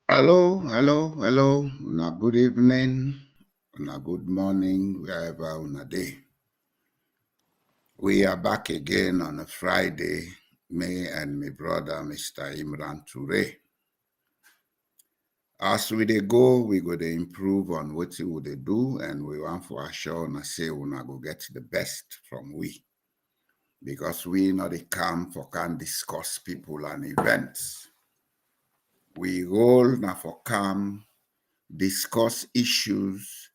Hello, hello, hello. Una good evening, una good morning, wherever una day. We are back again on a Friday, me and my brother, Mr. Imran Toure. As we dey go, we go to improve on what we dey do, and we want for sure una say una go get the best from we. Because we not dey come for can discuss people and events. We roll na for come discuss issues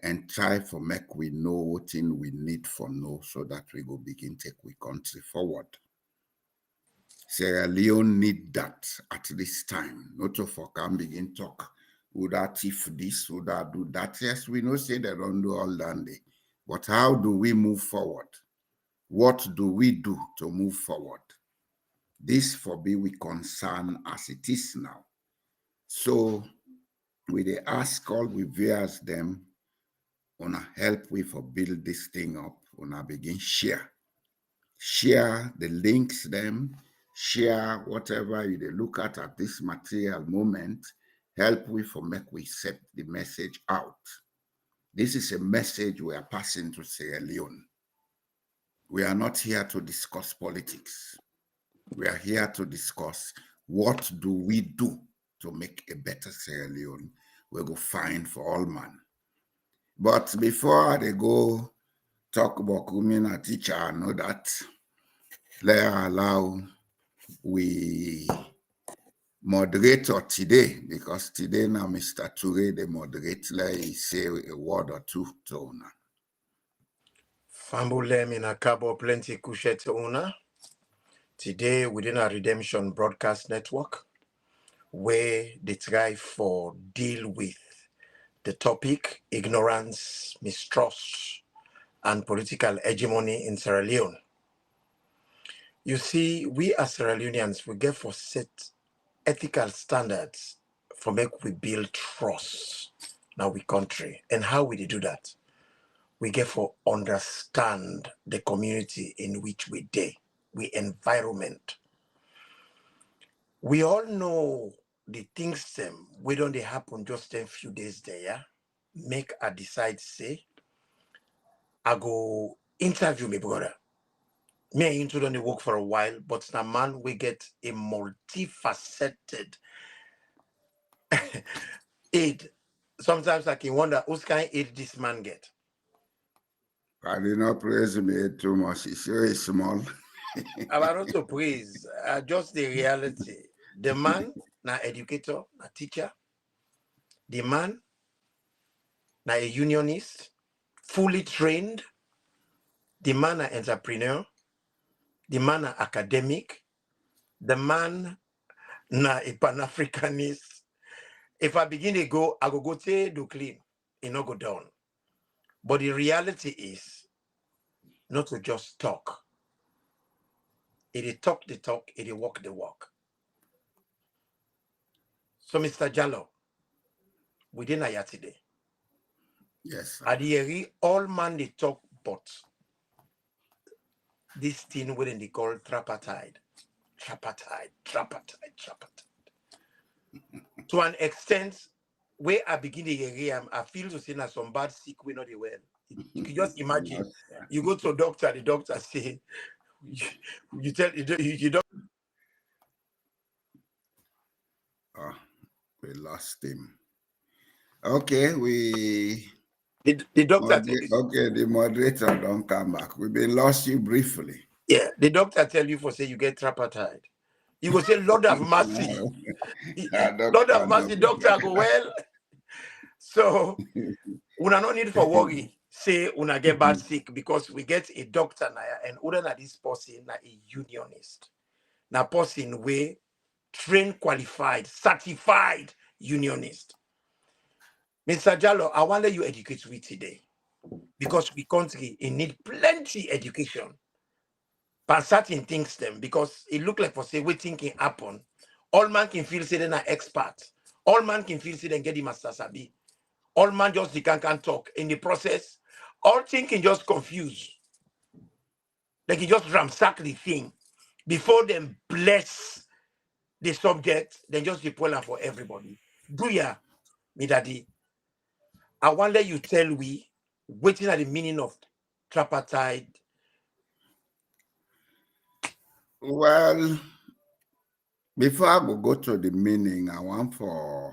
and try for make we know what thing we need for know so that we go begin take we country forward. Sierra Leone need that at this time. Not to for can begin talk. Would that if this, would that do that? Yes, we know say they don't do all that day. But how do we move forward? What do we do to move forward? This for be we concern as it is now. So we they ask all we viewers them wanna help we for build this thing up, wanna begin share. Share the links them, share whatever you they look at this material moment, help we for make we set the message out. This is a message we are passing to Sierra Leone. We are not here to discuss politics. We are here to discuss what do we do to make a better Sierra Leone we go find for all man. But before they go talk about becoming a teacher, I know that let allow we moderator today, because today now Mr. Toure, the moderator, let me say a word or two to una. Fambule mina kabo plenty kushet una. Today within our Redemption Broadcast Network, where they try for deal with the topic ignorance, mistrust, and political hegemony in Sierra Leone. You see, we as Sierra Leoneans, we get for set ethical standards for make we build trust now we country. And how we do that? We get for understand the community in which we day, we environment. We all know the things them we don't they happen just a few days there, yeah? Make a decide say, I go interview my brother. Me and into don't work for a while, but now man we get a multifaceted aid. Sometimes I can wonder whose kind of aid this man get. I did not praise me too much. It's very small. I'm not to praise, just the reality. The man, na educator, na teacher. The man, na a unionist, fully trained. The man, na entrepreneur. The man, na academic. The man, na a Pan-Africanist. If I begin to go, I go say do clean. It not go down. But the reality is not to just talk. It talk the talk, it walk the walk. So, Mr. Jallo, within a year today, Yes. at the all man they talk, but this thing within they call tripartite. To an extent, where I begin to hear, I feel to say that some bad sick we not well. You can just imagine, you go to a doctor, the doctor say, you tell you don't. Oh, we lost him. Okay, The doctor. Okay, the moderator don't come back. We've been lost you briefly. Yeah, the doctor tell you for say you get tripartite. You go say, Lord have mercy. Lord have mercy, doctor go well. So una no need for worry. Say una get bad sick because we get a doctor now, and other than this person na a unionist. Now person way trained, qualified, certified unionist. Mr. Jallo, I want you educate we today. Because we country it need plenty education. But certain things them because it look like for say we thinking happen. All man can feel say they're not expert. All man can feel say they get the master sabi. All man just they can talk. In the process, all thinking just confused. Like you just ransack the thing before them bless the subject, then just deploy them for everybody. Do ya, me daddy? I want let you tell we waiting at the meaning of tripartite. Well, before I go to the meaning, I want to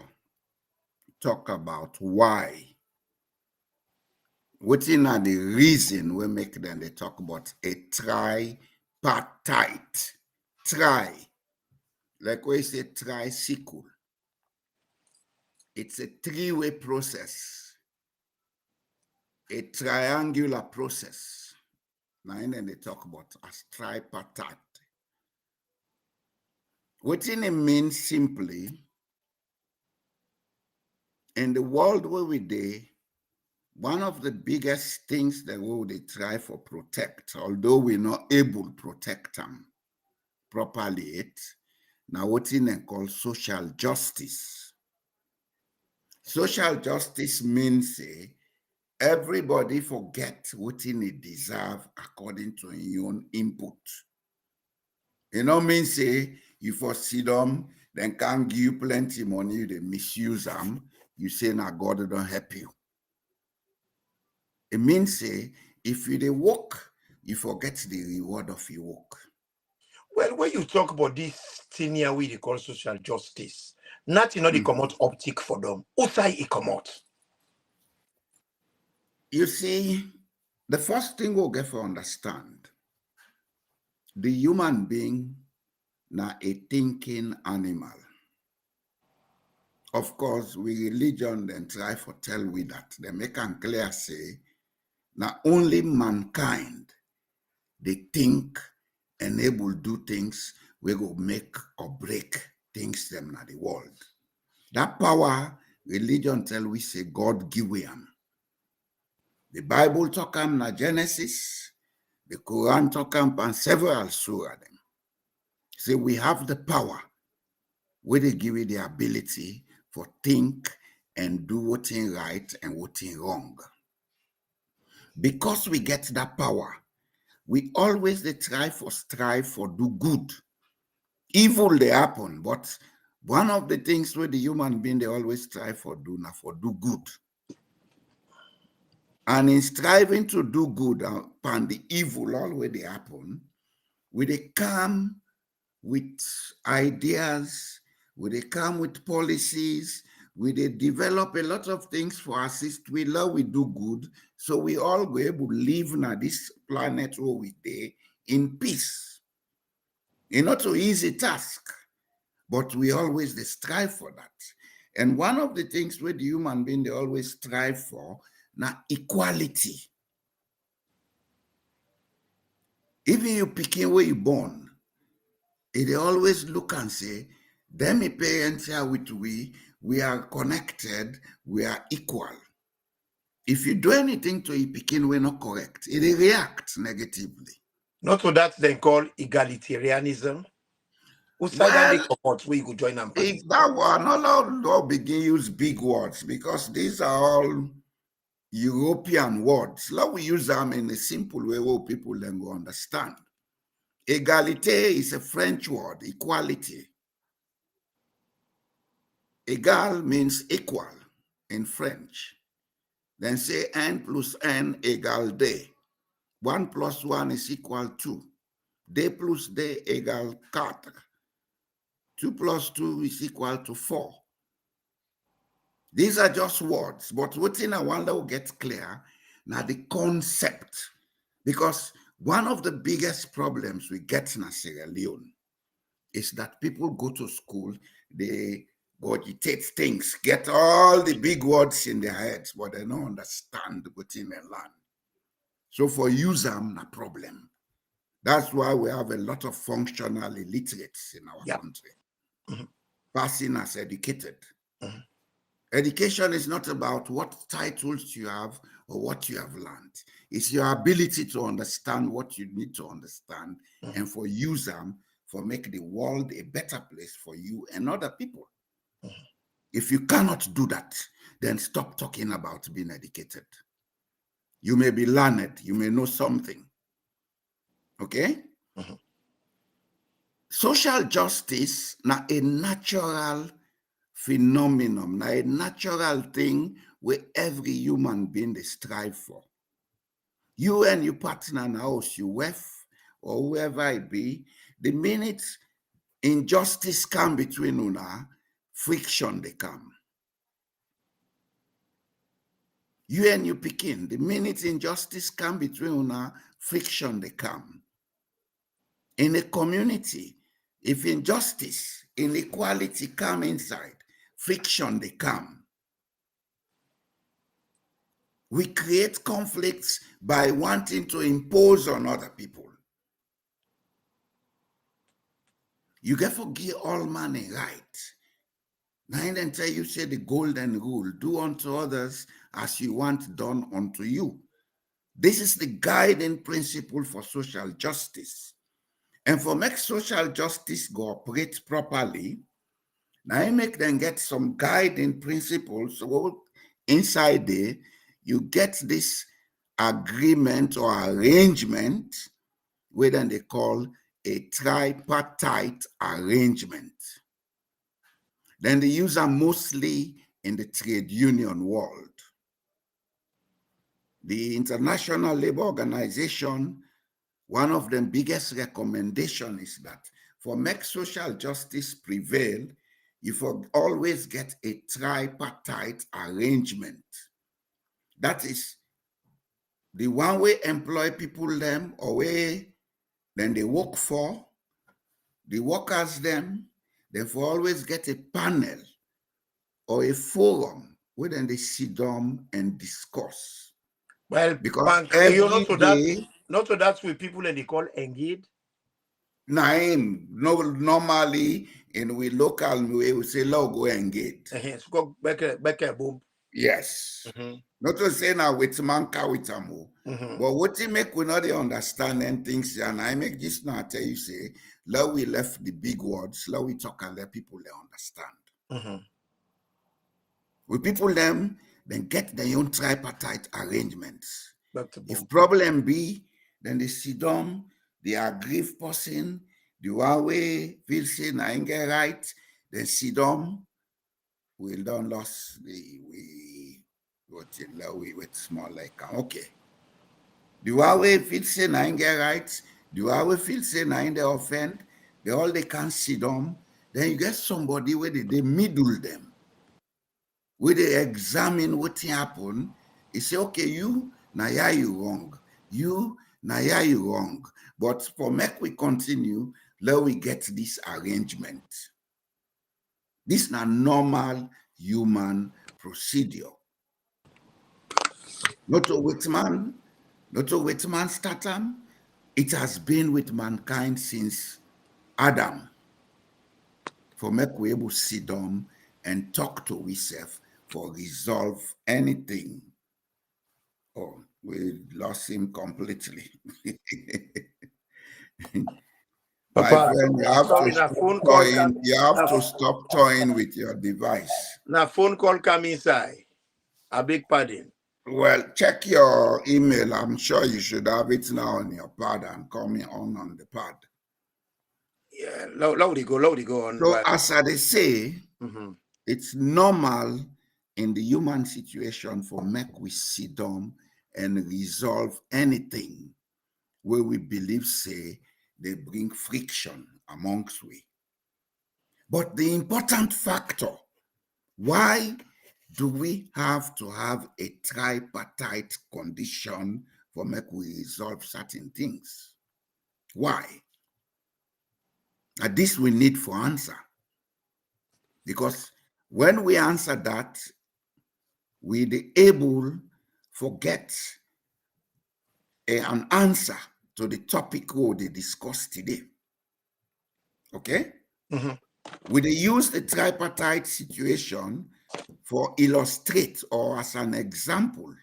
talk about why. What is the reason we make them they talk about a tripartite? Like we say tricycle. It's a three-way process, a triangular process. Now, and then they talk about as tripartite. What it means simply, in the world where we live, one of the biggest things that we would try for protect, although we're not able to protect them properly, now what they call social justice. Social justice means everybody forget what they deserve according to your own input. You know, means you for see them, then can't give you plenty money, they misuse them. You say, now God don't help you. It means if you they work, you forget the reward of your work. Well, when you talk about this thing here we they call social justice, nothing not the commot optic for them. Outside it commot. You see, the first thing we'll get to understand, the human being na a thinking animal. Of course, we religion then try for tell we that. They make and clear say, now only mankind, they think and able do things we go make or break things them na the world. That power, religion tell we say God give them. The Bible talk am na Genesis, the Quran talk am and several surah them. Say we have the power where they give you the ability for think and do what is right and what is wrong. Because we get that power, we always they strive for do good. Evil they happen, but one of the things where the human being they always strive for do good. And in striving to do good upon the evil always they happen, we they come with ideas, we they come with policies, we they develop a lot of things for assist. We love we do good, so we all go able to live na this planet where we day in peace. It's not so easy task, but we always they strive for that. And one of the things where the human being they always strive for na equality. Even you picking where you born, they always look and say, them parents here with we are connected, we are equal. If you do anything to a picking we're not correct, it reacts negatively. Not so that they call egalitarianism. Outside that they commot where you could join them. If that one, all begin use big words because these are all European words. Let we use them in a simple way where people then go understand. Égalité is a French word, equality. Égal means equal in French. Then say n plus n égale d. 1 plus 1 is equal to. D plus d égale 4. 2 plus 2 is equal to 4. These are just words, but what in I want to get clear now the concept. Because one of the biggest problems we get in Sierra Leone is that people go to school, they cogitate things, get all the big words in their heads, but they don't understand what in they learn. So for use them, a problem. That's why we have a lot of functional illiterates in our country, passing as educated. Education is not about what titles you have or what you have learned. It's your ability to understand what you need to understand and for use them for make the world a better place for you and other people. If you cannot do that, then stop talking about being educated. You may be learned, you may know something. Okay? Social justice na a natural phenomenon, a natural thing where every human being they strive for. You and your partner in the house, your wife, or whoever it be, the minute injustice come between una, friction they come. You and your pikin, the minute injustice come between una, friction they come. In a community, if injustice, inequality come inside, friction they come. We create conflicts by wanting to impose on other people. You get forgive all man a right. Now then tell you say the golden rule, do unto others as you want done unto you. This is the guiding principle for social justice. And for make social justice go operate properly, now I make them get some guiding principles. So inside there, you get this agreement or arrangement, where then they call a tripartite arrangement. Then they use them mostly in the trade union world. The International Labour Organization, one of the biggest recommendations is that for make social justice prevail, you always get a tripartite arrangement. That is the one way employ people them or way then they work for, the workers them, they for always get a panel or a forum where then they sit down and discuss. Well, because you not to that with people and they call engaged. Naim, no, normally in we local way we say logo engaged. Boom. Yes. Not to say now with manka with amu. But what you make we not understand and things, and I make this now tell you say, now we left the big words, now we talk and let people they understand. With people them, then get their own tripartite arrangements. If problem be, then they sit down, the aggrieved person, the one way feel say na get right, then sit down, we don't lost we with small like okay. The one way feel say na get right, the one way feel say na they offend, they all they can sit down, then you get somebody where they middle them. Where they examine what happened, he say, okay, you, now yeah, you wrong. You, now yeah, you wrong. But for make we continue, let we get this arrangement. This is not normal human procedure. Not to Whitman start them. It has been with mankind since Adam. For make we able to sit down and talk to ourselves for resolve anything. Oh, we lost him completely. My friend, you have to stop toying with your device. Now phone call come inside. A big pardon. Well, check your email. I'm sure you should have it now on your pad and call me on the pad. Yeah, loud go on. So as I say, it's normal in the human situation for make we sit down and resolve anything where we believe say they bring friction amongst we. But the important factor, why do we have to have a tripartite condition for make we resolve certain things? Why? And this we need for answer. Because when we answer that, we be able to get an answer to the topic we discussed today. Okay? We use the tripartite situation for illustrate or as an example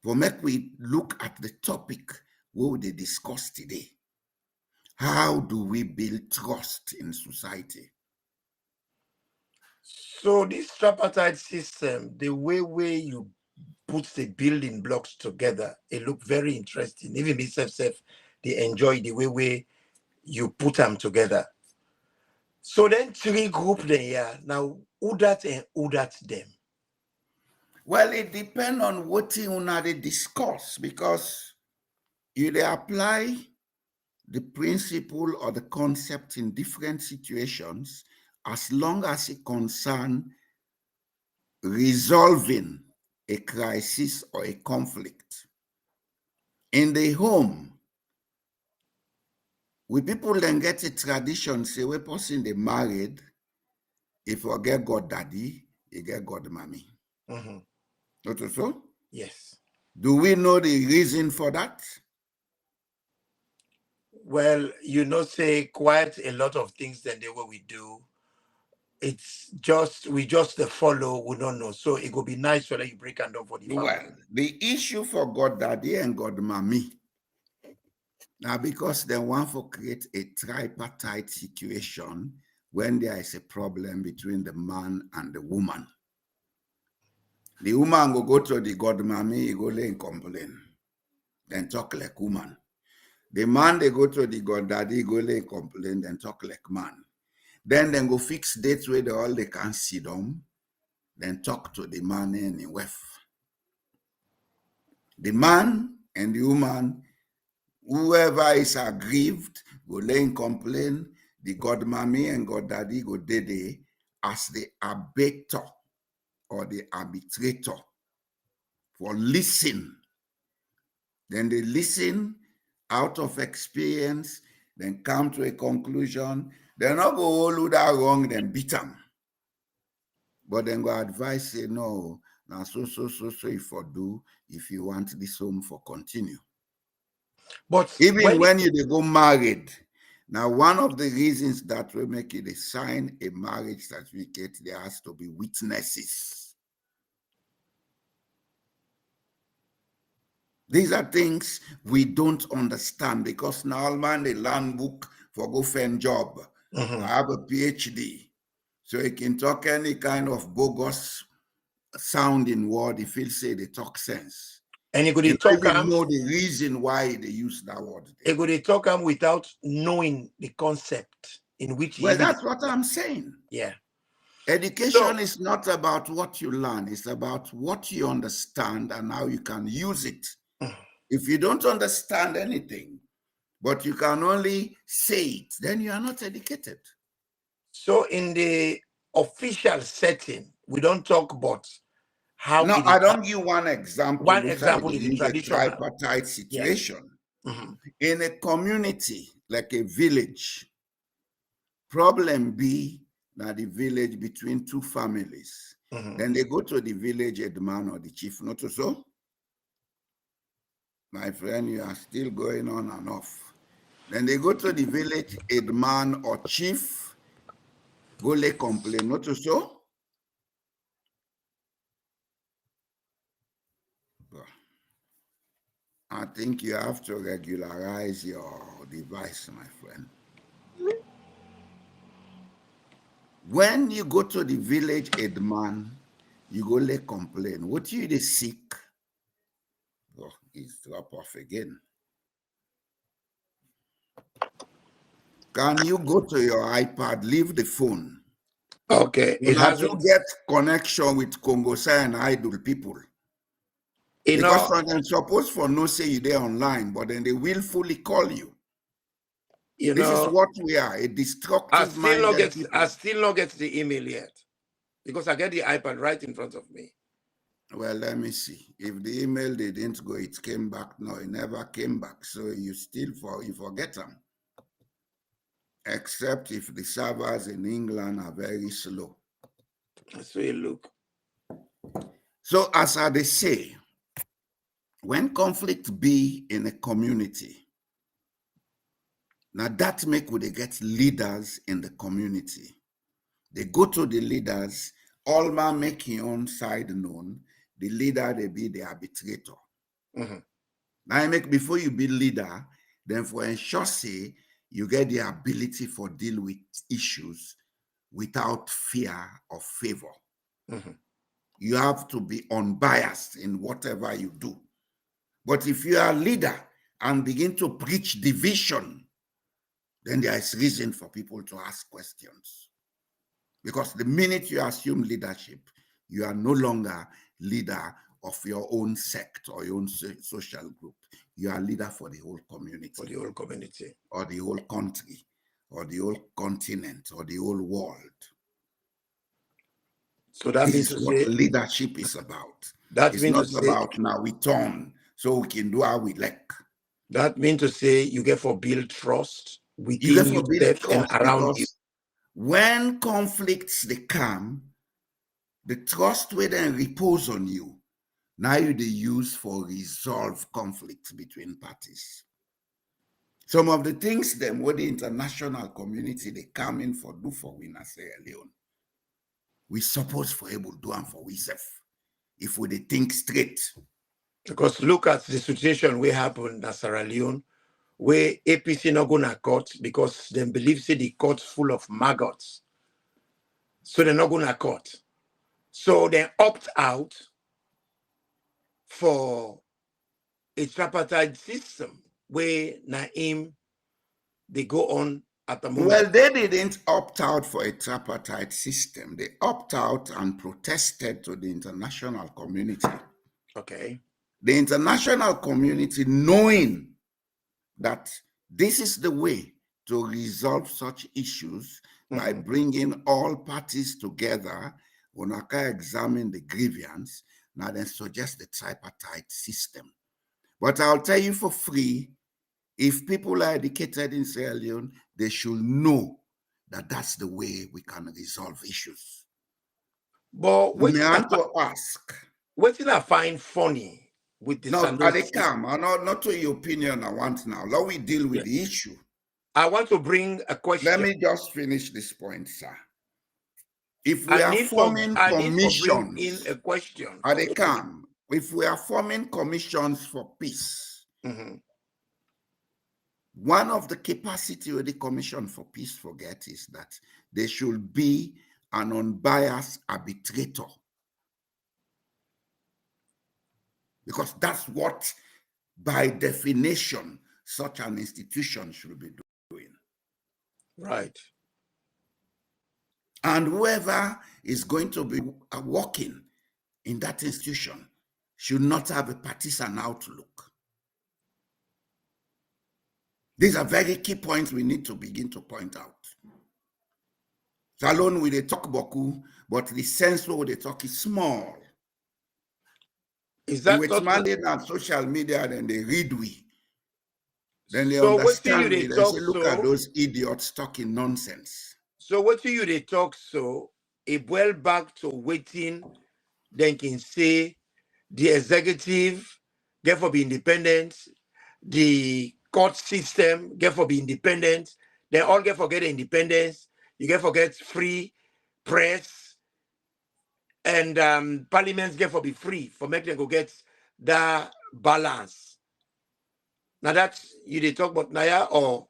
for make we look at the topic we discussed today. How do we build trust in society? So this tripartite system, the way you put the building blocks together, it look very interesting. Even myself, they enjoy the way you put them together. So then 3 group then, yeah. Now, who that and who that them? Well, it depends on what you want to discuss, because you they apply the principle or the concept in different situations as long as it concerns resolving a crisis or a conflict. In the home, we people then get a tradition, say we person they married, if you get God daddy, you get God mommy. Mm-hmm. Not so? Yes. Do we know the reason for that? Well, say quite a lot of things than the way we do. It's just we just the follow, we don't know. So it would be nice for you break and down for the family. Well, the issue for God daddy and God mommy now, because they want to create a tripartite situation when there is a problem between the man and the woman. The woman will go to the God mommy, he go lay and complain, then talk like woman. The man, they go to the God daddy, go lay and complain, then talk like man. Then they go fix dates where they can sit down, then talk to the man and the wife. The man and the woman, whoever is aggrieved, go lay and complain. The God mommy and God daddy go there as the arbiter or the arbitrator for listen. Then they listen out of experience, then come to a conclusion. They're not go all that wrong, then beat them. But then go advise, say, no, now so if you do, if you want this home for continue. But even when you go married, now one of the reasons that will make you sign a marriage certificate, there has to be witnesses. These are things we don't understand, because now man they learn book for go find job. Mm-hmm. I have a PhD, so he can talk any kind of bogus sounding word if he'll say they talk sense. And you could talk even know the reason why they use that word. You could talk without knowing the concept in which. Well, that's what I'm saying. Yeah. Education is not about what you learn, it's about what you understand and how you can use it. If you don't understand anything, but you can only say it, then you are not educated. So in the official setting, we don't talk about how. No, I don't give one example. One example is use a tripartite situation. Yes. Mm-hmm. In a community, like a village, problem be that the village between two families. Mm-hmm. Then they go to the village headman or the chief, not so? My friend, you are still going on and off. Then they go to the village headman or chief, go lay complain, not so? I think you have to regularize your device, my friend. When you go to the village headman, you go lay complain. What you they seek? Oh, it's drop off again. Can you go to your iPad, leave the phone? Okay. You have to get connection with Congosai and idle people. Because I'm supposed for no say you there online, but then they will fully call you. This is what we are, a destructive minded people. I still not get the email yet, because I get the iPad right in front of me. Well, let me see. If the email they didn't go, it came back. No, it never came back. So you forget them. Except if the servers in England are very slow. So you look. So as they say, when conflict be in a community, now that make they get leaders in the community. They go to the leaders, all man make your own side known. The leader, they be the arbitrator. Mm-hmm. Now, make before you be leader, then for ensure say you get the ability for deal with issues without fear or favor. Mm-hmm. You have to be unbiased in whatever you do. But if you are a leader and begin to preach division, then there is reason for people to ask questions. Because the minute you assume leadership, you are no longer leader of your own sect or your own social group. You are leader for the whole community. For the whole community. Or the whole country, or the whole continent, or the whole world. So that means is what leadership is about. It's not about now we turn so we can do how we like. That means to say you get for build trust within yourself and around you. When conflicts they come, the trust will then repose on you. Now you they use for resolve conflicts between parties. Some of the things them what the international community they come in for do for we in Sierra Leone. We suppose for able to do and for we self if we they think straight. Because look at the situation we happen in Sierra Leone, where APC not gonna court because they believe say the court full of maggots. So they're not gonna court. So they opt out for a tripartite system where Naim they go on at the moment. Well, they didn't opt out for a tripartite system. They opt out and protested to the international community. Okay. The international community, knowing that this is the way to resolve such issues by bringing all parties together, Onaka examine the grievance, now then suggest the tripartite system. But I'll tell you for free, if people are educated in Sierra Leone, they should know that that's the way we can resolve issues. But we have to ask. What did I find funny with the not to your opinion I want now. Let me deal with the issue. I want to bring a question. Let me just finish this point, sir. If we are forming commissions, in a question. If we are forming commissions for peace, one of the capacity of the Commission for Peace forget is that there should be an unbiased arbitrator. Because that's what, by definition, such an institution should be doing. Right. And whoever is going to be working in that institution should not have a partisan outlook. These are very key points we need to begin to point out. Salon with the talk boku, but the sense where they talk is small. Is that with mandate on social media, then they read we. Then they understand me. They say, look at those idiots talking nonsense. So what do you they talk so? A well back to waiting, then can say the executive get for be independent, the court system get for be independent, they all get for get independence, you get for get free press, and parliaments get for be free for make them go get that balance. Now that's you they talk about Naya or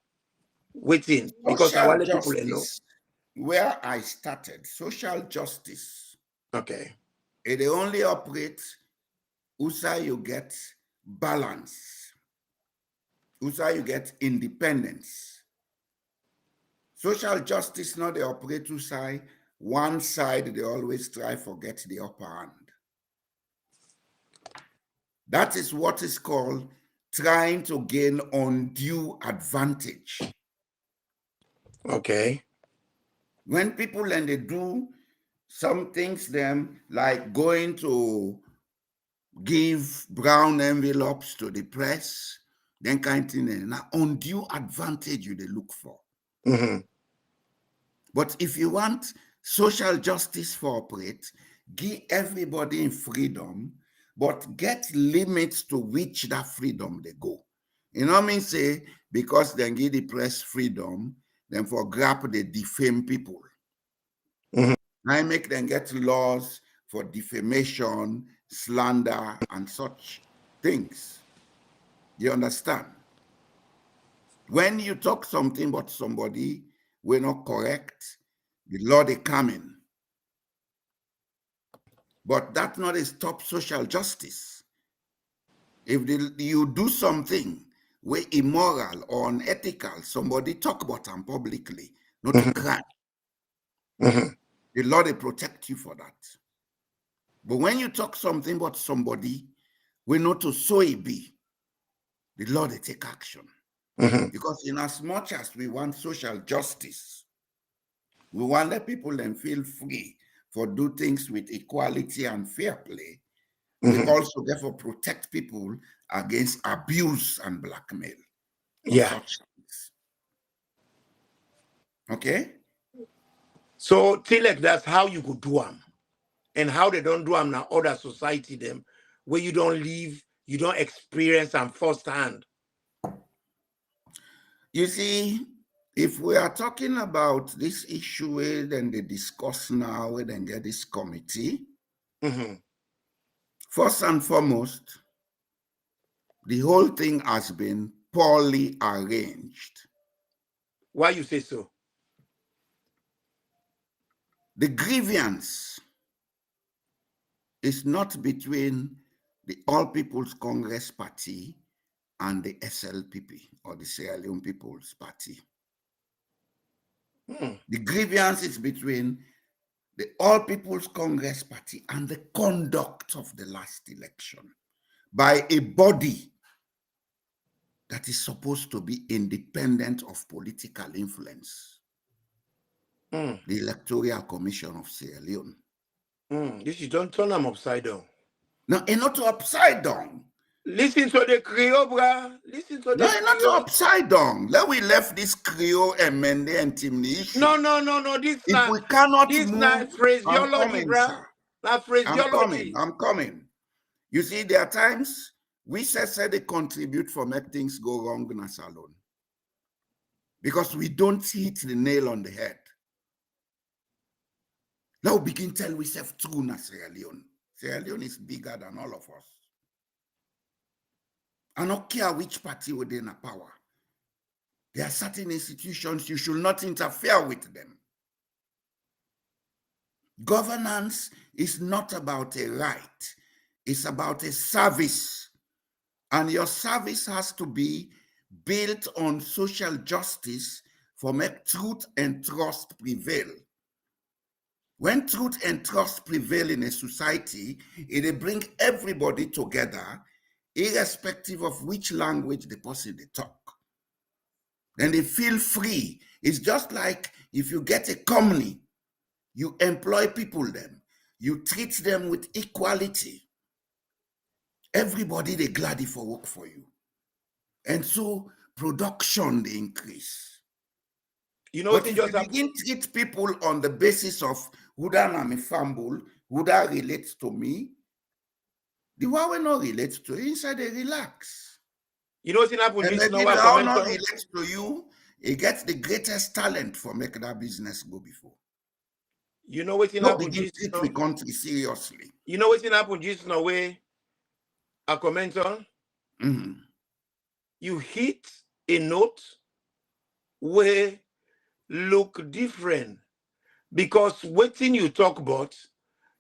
waiting because I want people to know. Where I started, social justice. Okay. It only operates USA you get balance. USA you get independence. Social justice not the operator side. One side they always try to get the upper hand. That is what is called trying to gain undue advantage. Okay. When people and they do some things them like going to give brown envelopes to the press, then kind of thing, an undue advantage you they look for. But if you want social justice for operate, give everybody in freedom, but get limits to which that freedom they go. You know what I mean? Say, because they give the press freedom, then for grab they defame people. I make them get laws for defamation, slander, and such things. You understand? When you talk something about somebody, we're not correct, the law they come in. But that's not a stop social justice. If you do something way immoral or unethical, somebody talk about them publicly, not to cry. The law, they protect you for that. But when you talk something about somebody, we know to so it be, the law, they take action. Because in as much as we want social justice, we want the people then feel free for do things with equality and fair play. We also therefore protect people against abuse and blackmail. Yeah. Such things. Okay? So, Tilek, that's how you could do them. And how they don't do them now, other society them, where you don't live, you don't experience them firsthand. You see, if we are talking about this issue, then they discuss now, we then get this committee. First and foremost, the whole thing has been poorly arranged. Why you say so? The grievance is not between the All People's Congress Party and the SLPP, or the Sierra Leone People's Party. The grievance is between the All People's Congress Party and the conduct of the last election by a body that is supposed to be independent of political influence, the Electoral Commission of Sierra Leone. This is don't turn them upside down. No, it's not upside down. Listen to the Creole, bruh. Listen to the No, it's not upside down. Let we left this Creole and Mende and Timni issue. No. This if not, we cannot this move, not phraseology, I'm coming, bruh. sir. Not phraseology. I'm coming. You see, there are times we say they contribute for make things go wrong in us alone. Because we don't hit the nail on the head. Now we begin to tell ourselves true na Sierra Leone. Sierra Leone is bigger than all of us. I don't care which party within a power. There are certain institutions, you should not interfere with them. Governance is not about a right. It's about a service. And your service has to be built on social justice for make truth and trust prevail. When truth and trust prevail in a society, it'll bring everybody together, irrespective of which language the person they talk. Then they feel free. It's just like if you get a company, you employ people then, you treat them with equality. Everybody they glad for work for you. And so production they increase. You know, but if you begin to treat people on the basis of who that am a fumble, who that relates to me, the one will not relate to you, inside they relax. You know what's happened? And maybe the one not relates to you, he gets the greatest talent for making that business go before. You know what's happened? Begin to treat the country seriously. You know what's happened? Just in a way, a comment on. You hit a note where look different because waiting you talk about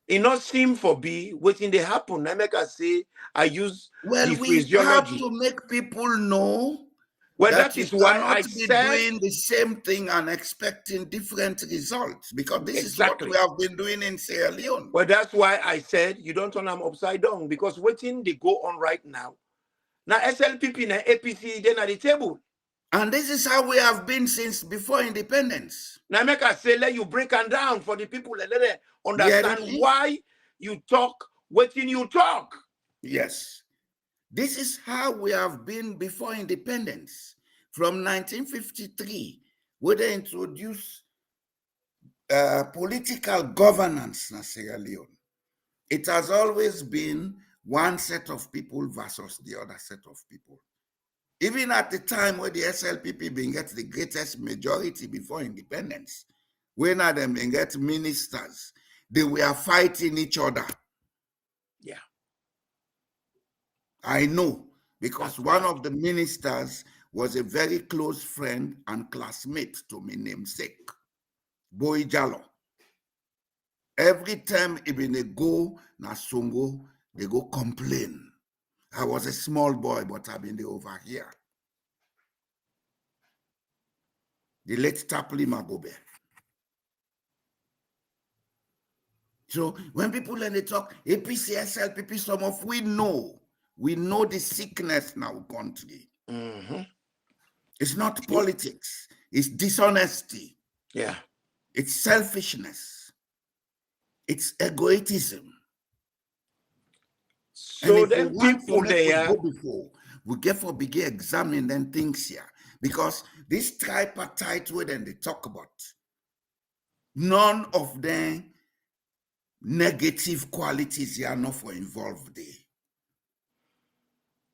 it not seem for be waiting they happen. I make us say I use well, the we have to make people know. Well, that is why I said doing the same thing and expecting different results, because this is what we have been doing in Sierra Leone. Well, that's why I said you don't turn them upside down, because waiting they go on right now. Now SLPP and APC then at the table. And this is how we have been since before independence. Now make us say let you break them down for the people and let them understand why you talk waiting you talk. Yes. This is how we have been before independence. From 1953, where they introduced political governance in Sierra Leone. It has always been one set of people versus the other set of people. Even at the time where the SLPP been get the greatest majority before independence, when them been get ministers, they were fighting each other. Yeah. I know, because one of the ministers was a very close friend and classmate to me, namesake, Boy Jallo. Every time even they go na Songo, they go complain. I was a small boy, but I've been over here. the late Tapley Magobe. So when people learn they talk APC, SLPP, some of we know the sickness in our country. It's not politics, it's dishonesty. Yeah. It's selfishness. It's egoism. So then people there go before we get for begin examine them things here. Because this tripartite way then they talk about, none of them negative qualities here not for involved there.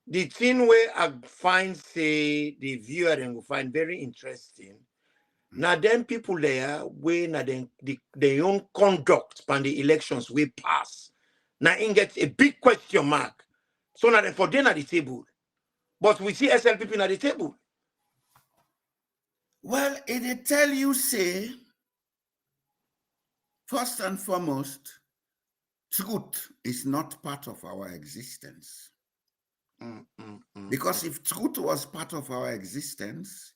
The thing where I find say the viewer and will find very interesting. Now then people there where now then their own conduct on the elections we pass. Now it gets a big question mark. So now then for them at the table. But we see SLPP at the table. Well, it tell you say, first and foremost, truth is not part of our existence. Because if truth was part of our existence,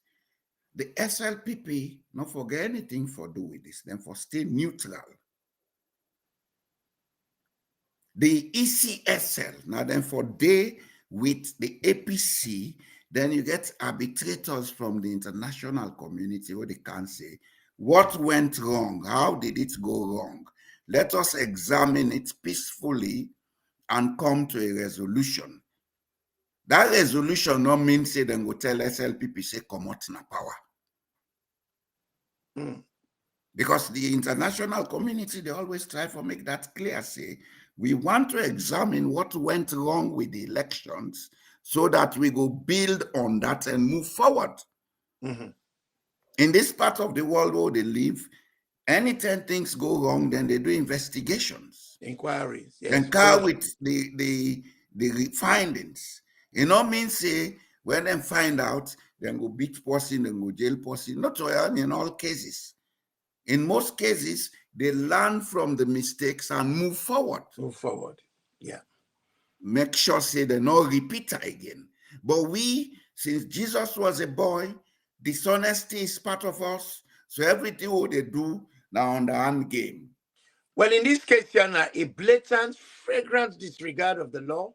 the SLPP not forget anything for do with this, then for stay neutral. The ECSL, now then for day with the APC, then you get arbitrators from the international community where they can say, what went wrong? How did it go wrong? Let us examine it peacefully and come to a resolution. That resolution not mean say then go tell SLPP say come out na power. Because the international community, they always try to make that clear, say, we want to examine what went wrong with the elections so that we go build on that and move forward. In this part of the world where they live, anytime things go wrong, then they do investigations. Inquiries. Yes. And car with the findings. You know, means say, when they find out, then go beat person, then go jail person. Not in all cases. In most cases, they learn from the mistakes and move forward. Move forward, yeah. Make sure say they not repeat it again. But we, since Jesus was a boy, dishonesty is part of us. So everything what they do now on the hand game. Well, in this case, Yana, a blatant, flagrant disregard of the law.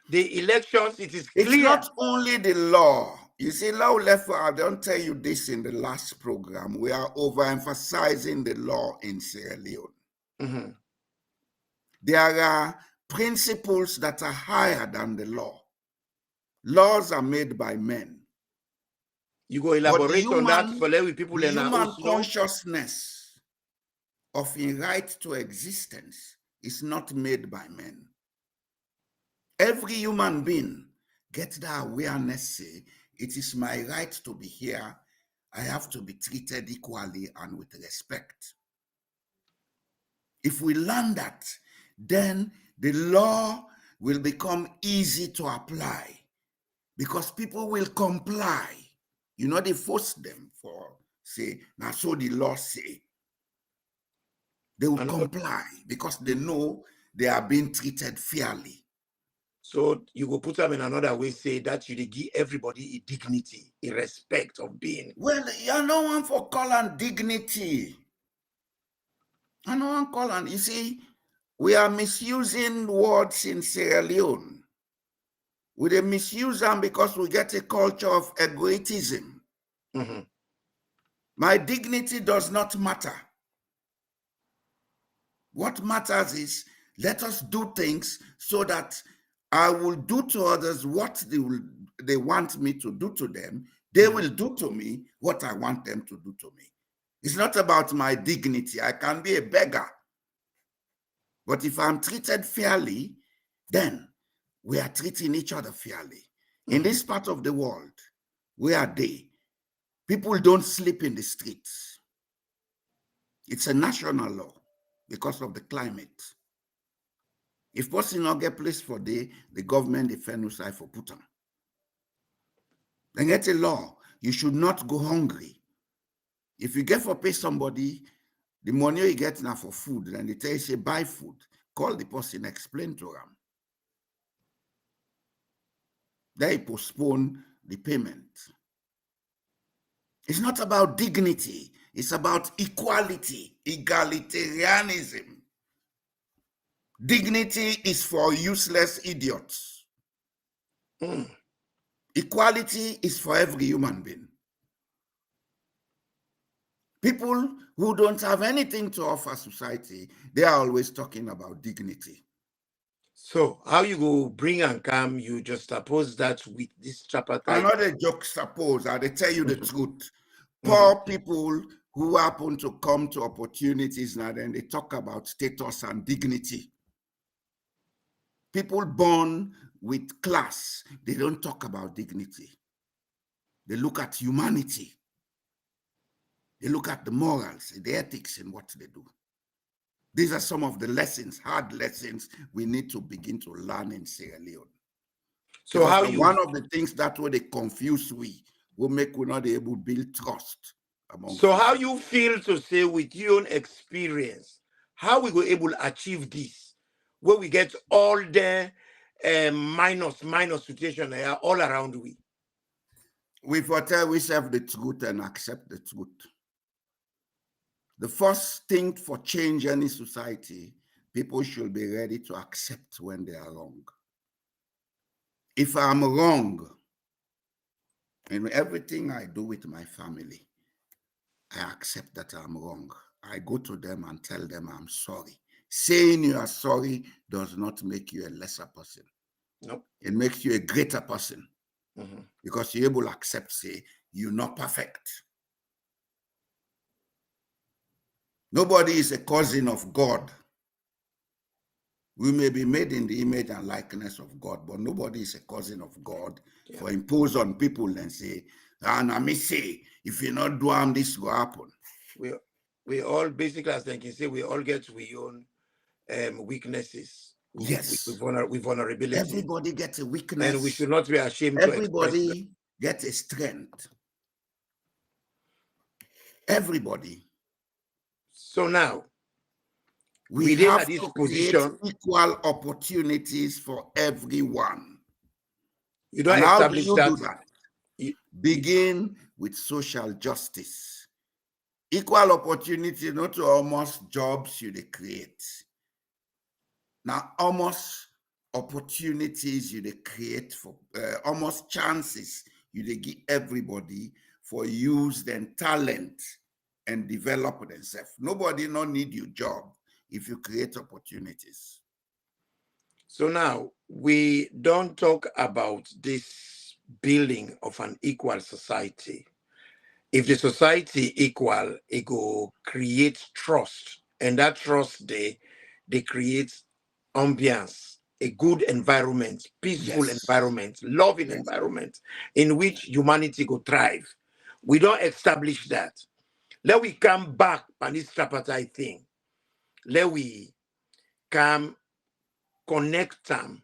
The elections, it is clear. It's not only the law. You see, law left, I don't tell you this in the last program. We are overemphasizing the law in Sierra Leone. There are principles that are higher than the law. Laws are made by men. You go elaborate on that for let people the human consciousness of a right to existence is not made by men. Every human being gets that awareness, say, it is my right to be here. I have to be treated equally and with respect. If we learn that, then the law will become easy to apply because people will comply. You know, they force them for, say, now so the law say. They will comply because they know they are being treated fairly. So you go put them in another way, say that you give everybody a dignity, a respect of being. Well, you no one for call and dignity. I no one call and, you see, we are misusing words in Sierra Leone. We misuse them because we get a culture of egoism. My dignity does not matter. What matters is let us do things so that I will do to others what they want me to do to them. They will do to me what I want them to do to me. It's not about my dignity. I can be a beggar. But if I'm treated fairly, then we are treating each other fairly. In this part of the world, where are they? People don't sleep in the streets. It's a national law because of the climate. If person not get place for the government defend no side for put them. Then get a law. You should not go hungry. If you get for pay somebody, the money you get now for food, then they tell you say buy food. Call the person, explain to them. They postpone the payment. It's not about dignity. It's about equality, egalitarianism. Dignity is for useless idiots. Equality is for every human being. People who don't have anything to offer society, they are always talking about dignity. So how you go bring and come, you just oppose that with this tripartite? I'm not a juxtapose, I tell you the truth. Poor people who happen to come to opportunities now, then they talk about status and dignity. People born with class, they don't talk about dignity. They look at humanity. They look at the morals, the ethics in what they do. These are some of the lessons, hard lessons we need to begin to learn in Sierra Leone. So because how you... one of the things that way they confuse we will make we not able to build trust among So people. How you feel to say with your own experience, how we go able to achieve this, where we get all the minus situation all around we? We tell we serve the truth and accept the truth. The first thing for change any society, people should be ready to accept when they are wrong. If I'm wrong in everything I do with my family, I accept that I'm wrong. I go to them and tell them I'm sorry. Saying you are sorry does not make you a lesser person. Nope. It makes you a greater person because you're able to accept, say, you're not perfect. Nobody is a cousin of God. We may be made in the image and likeness of God, but nobody is a cousin of God for impose on people and say, and I may say, if you not do them, this will happen. We all basically, as they can say, we all get we own weaknesses. Yes. With vulnerability. Everybody gets a weakness. And we should not be ashamed. Everybody gets a strength. Everybody. So now, we have to create equal opportunities for everyone. You don't establish how do you do that? Begin with social justice. Equal opportunity, not almost jobs you create. Now, almost opportunities you create for almost chances you give everybody for use their talent and develop themselves. Nobody not need your job if you create opportunities. So now we don't talk about this building of an equal society. If the society equal, it will create trust, and that trust they create ambience, a good environment, peaceful environment, loving environment in which humanity go thrive. We don't establish that. Let we come back on this tripartite thing. Let we come connect them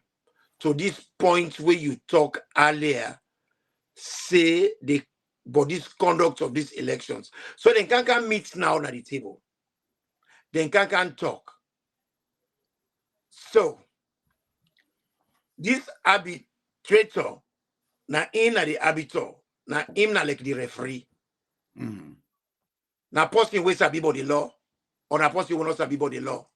to this point where you talk earlier, say but this conduct of these elections. So they can meet now at the table. They can talk. So this arbitrator, na in the arbiter, na him na like the referee. Na person wey sabi about the law, or na person who not sabi about the law.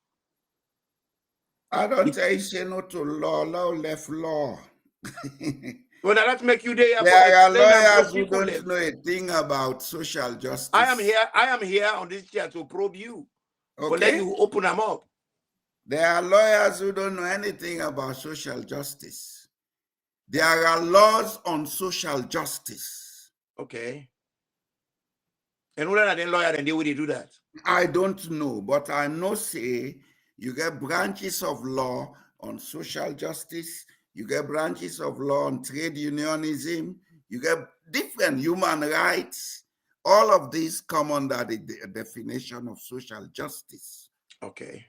I don't tell you say no to law, left law. Well, now let's make you there. There are lawyers who don't know a thing about social justice. I am here on this chair to probe you. Okay. But let you open them up. There are lawyers who don't know anything about social justice. There are laws on social justice. Okay. And whether they're lawyer and they would do that? I don't know, but I know say you get branches of law on social justice, you get branches of law on trade unionism, you get different human rights. All of these come under the definition of social justice. Okay.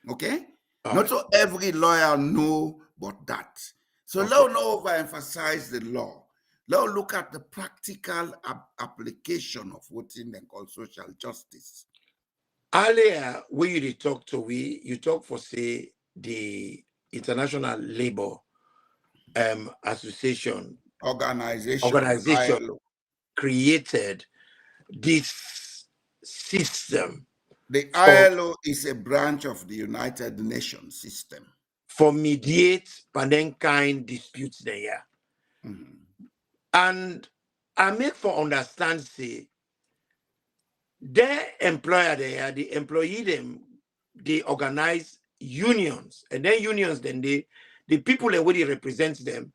Okay? Not so every lawyer know but that. So let's not overemphasize the law. Let's look at the practical application of what in them called social justice. Earlier, when you talk to you talk for say the International Labor Association organization created this system. The ILO is a branch of the United Nations system. For mediate panenkind disputes there. And I make for understand, say, their employer there, the employee them, they organize unions, and then unions, then the people that really represent them,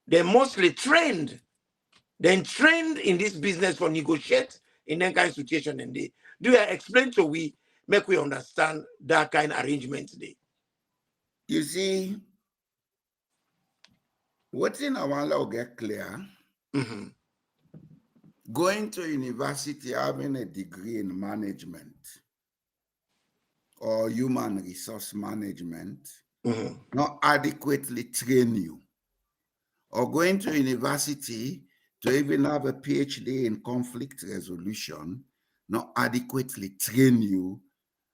they're mostly trained. Then trained in this business for negotiate in that kind of situation, and they do explain to we make we understand that kind of arrangement today. You see, what's in our law get clear. Going to university, having a degree in management or human resource management, not adequately train you. Or going to university to even have a PhD in conflict resolution, not adequately train you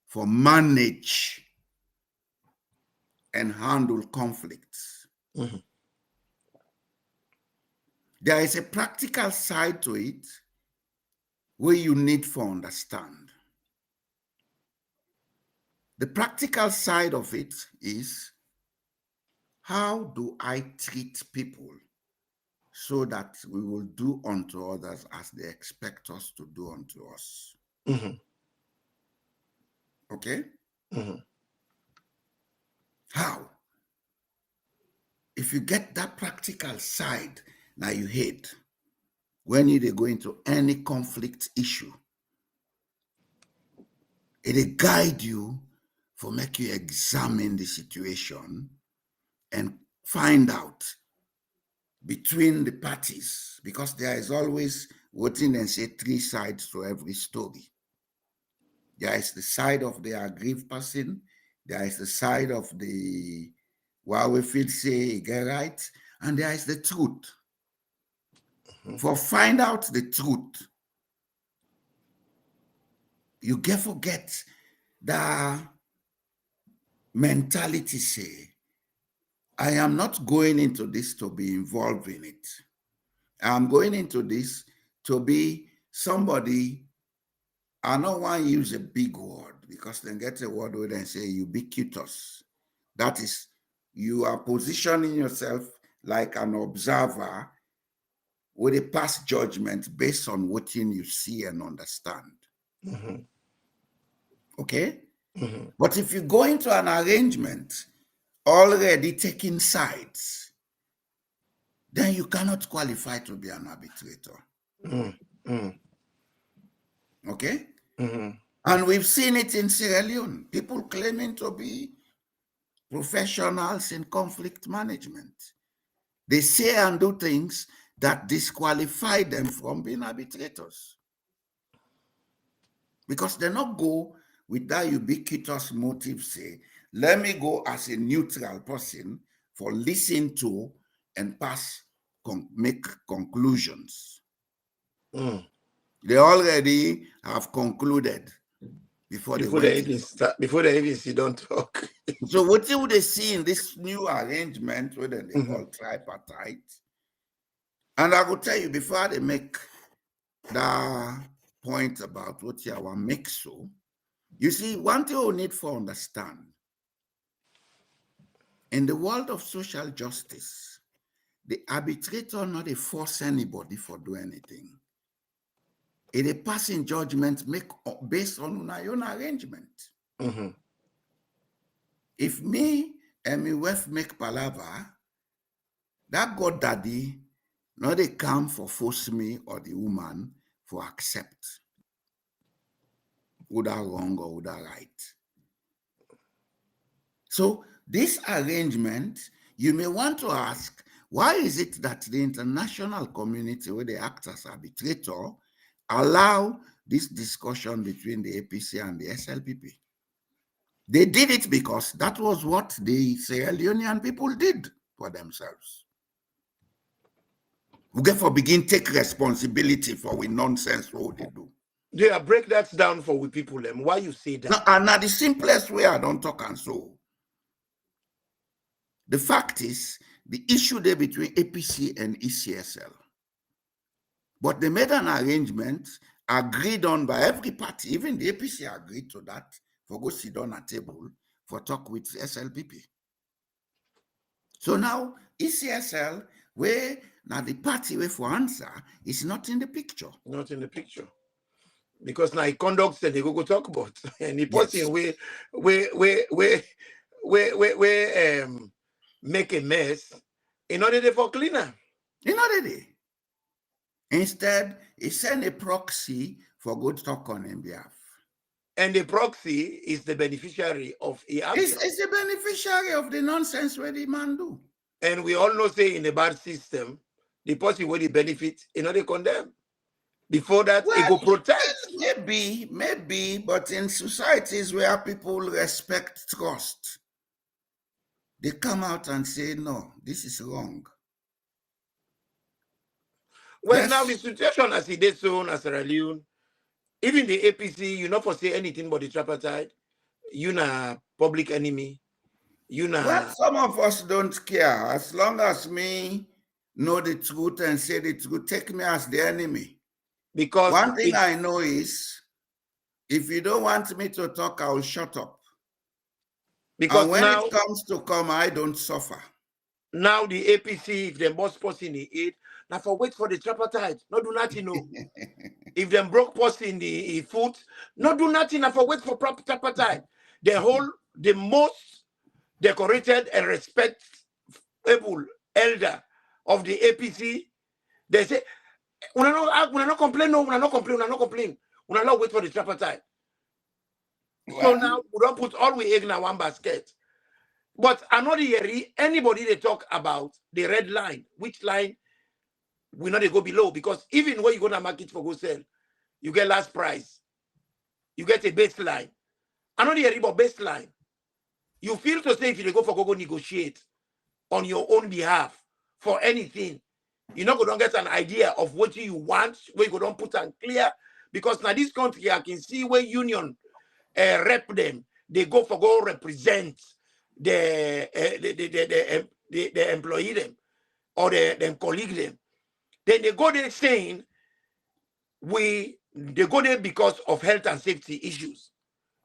for manage and handle conflicts. There is a practical side to it where you need to understand. The practical side of it is, how do I treat people so that we will do unto others as they expect us to do unto us? Okay? How? If you get that practical side, now you hate when you go into any conflict issue, it'll guide you for make you examine the situation and find out between the parties, because there is always what in and say 3 sides to every story. There is the side of the aggrieved person, there is the side of the while we feel say he get right, and there is the truth. For find out the truth, you get forget the mentality say, I am not going into this to be involved in it. I'm going into this to be somebody. I don't want to use a big word because then get a word where they say ubiquitous. That is, you are positioning yourself like an observer with a past judgment based on what you see and understand. Okay? But if you go into an arrangement already taking sides, then you cannot qualify to be an arbitrator. Okay? And we've seen it in Sierra Leone. People claiming to be professionals in conflict management. They say and do things that disqualify them from being arbitrators. Because they not go with that ubiquitous motive, say, let me go as a neutral person for listen to and make conclusions. They already have concluded before they even see don't talk. So what you would see in this new arrangement, what they call tripartite, and I will tell you before they make the point about what you want make so, you see, one thing you need to understand, in the world of social justice, the arbitrator not a force anybody for do anything. It a passing judgment make based on your own arrangement. If me and my wife make palava, that God daddy not they come for force me or the woman for accept. Would that wrong or would that right? So this arrangement, you may want to ask, why is it that the international community, where they act as arbitrator, allow this discussion between the APC and the SLPP? They did it because that was what the Sierra Leonean people did for themselves. We get for begin take responsibility for we nonsense what they do. Yeah, break that down for we people. Why you say that? And now the simplest way I don't talk and so. The fact is, the issue there between APC and ECSL. But they made an arrangement agreed on by every party, even the APC agreed to that, for go sit down at table for talk with SLPP. So now ECSL, where now the party way for answer is not in the picture. Not in the picture. Because now it conducts and they go talk about. And the person we make a mess in order for cleaner. In order they. Instead, he send a proxy for good talk on his behalf. And the proxy is the beneficiary of the action. It's the beneficiary of the nonsense where the man do. And we all know, say, in a bad system, the person will benefit in order condemn. Before that, it go protect. Maybe, but in societies where people respect trust, they come out and say, no, this is wrong. Well, yes. Now the situation as it is so as Sierra Leone, even the APC, you not for say anything but the tripartite, you na public enemy, you na. Well, some of us don't care. As long as me know the truth and say the truth, take me as the enemy. Because one thing I know is, if you don't want me to talk, I will shut up. Because and when now, it comes to come, I don't suffer. Now the APC, if them boss post in the aid, now for wait for the tripartite, not do nothing, no. If them broke post in the foot, not do nothing, now for wait for proper tripartite. The most decorated and respectable elder of the APC, they say, we not complain, no, we not complain. We not wait for the tripartite. Well, so now we don't put all we egg in one basket. But another year, anybody they talk about the red line, which line we know they go below, because even when you go to market for go sell, you get last price, you get a baseline. Another year about baseline. You feel to say if you go for go negotiate on your own behalf for anything, you're not going to get an idea of what you want, where you don't put on clear, because now this country I can see where union rep them, they go for go represent the employee them or the colleague them. Then they go there saying they go there because of health and safety issues.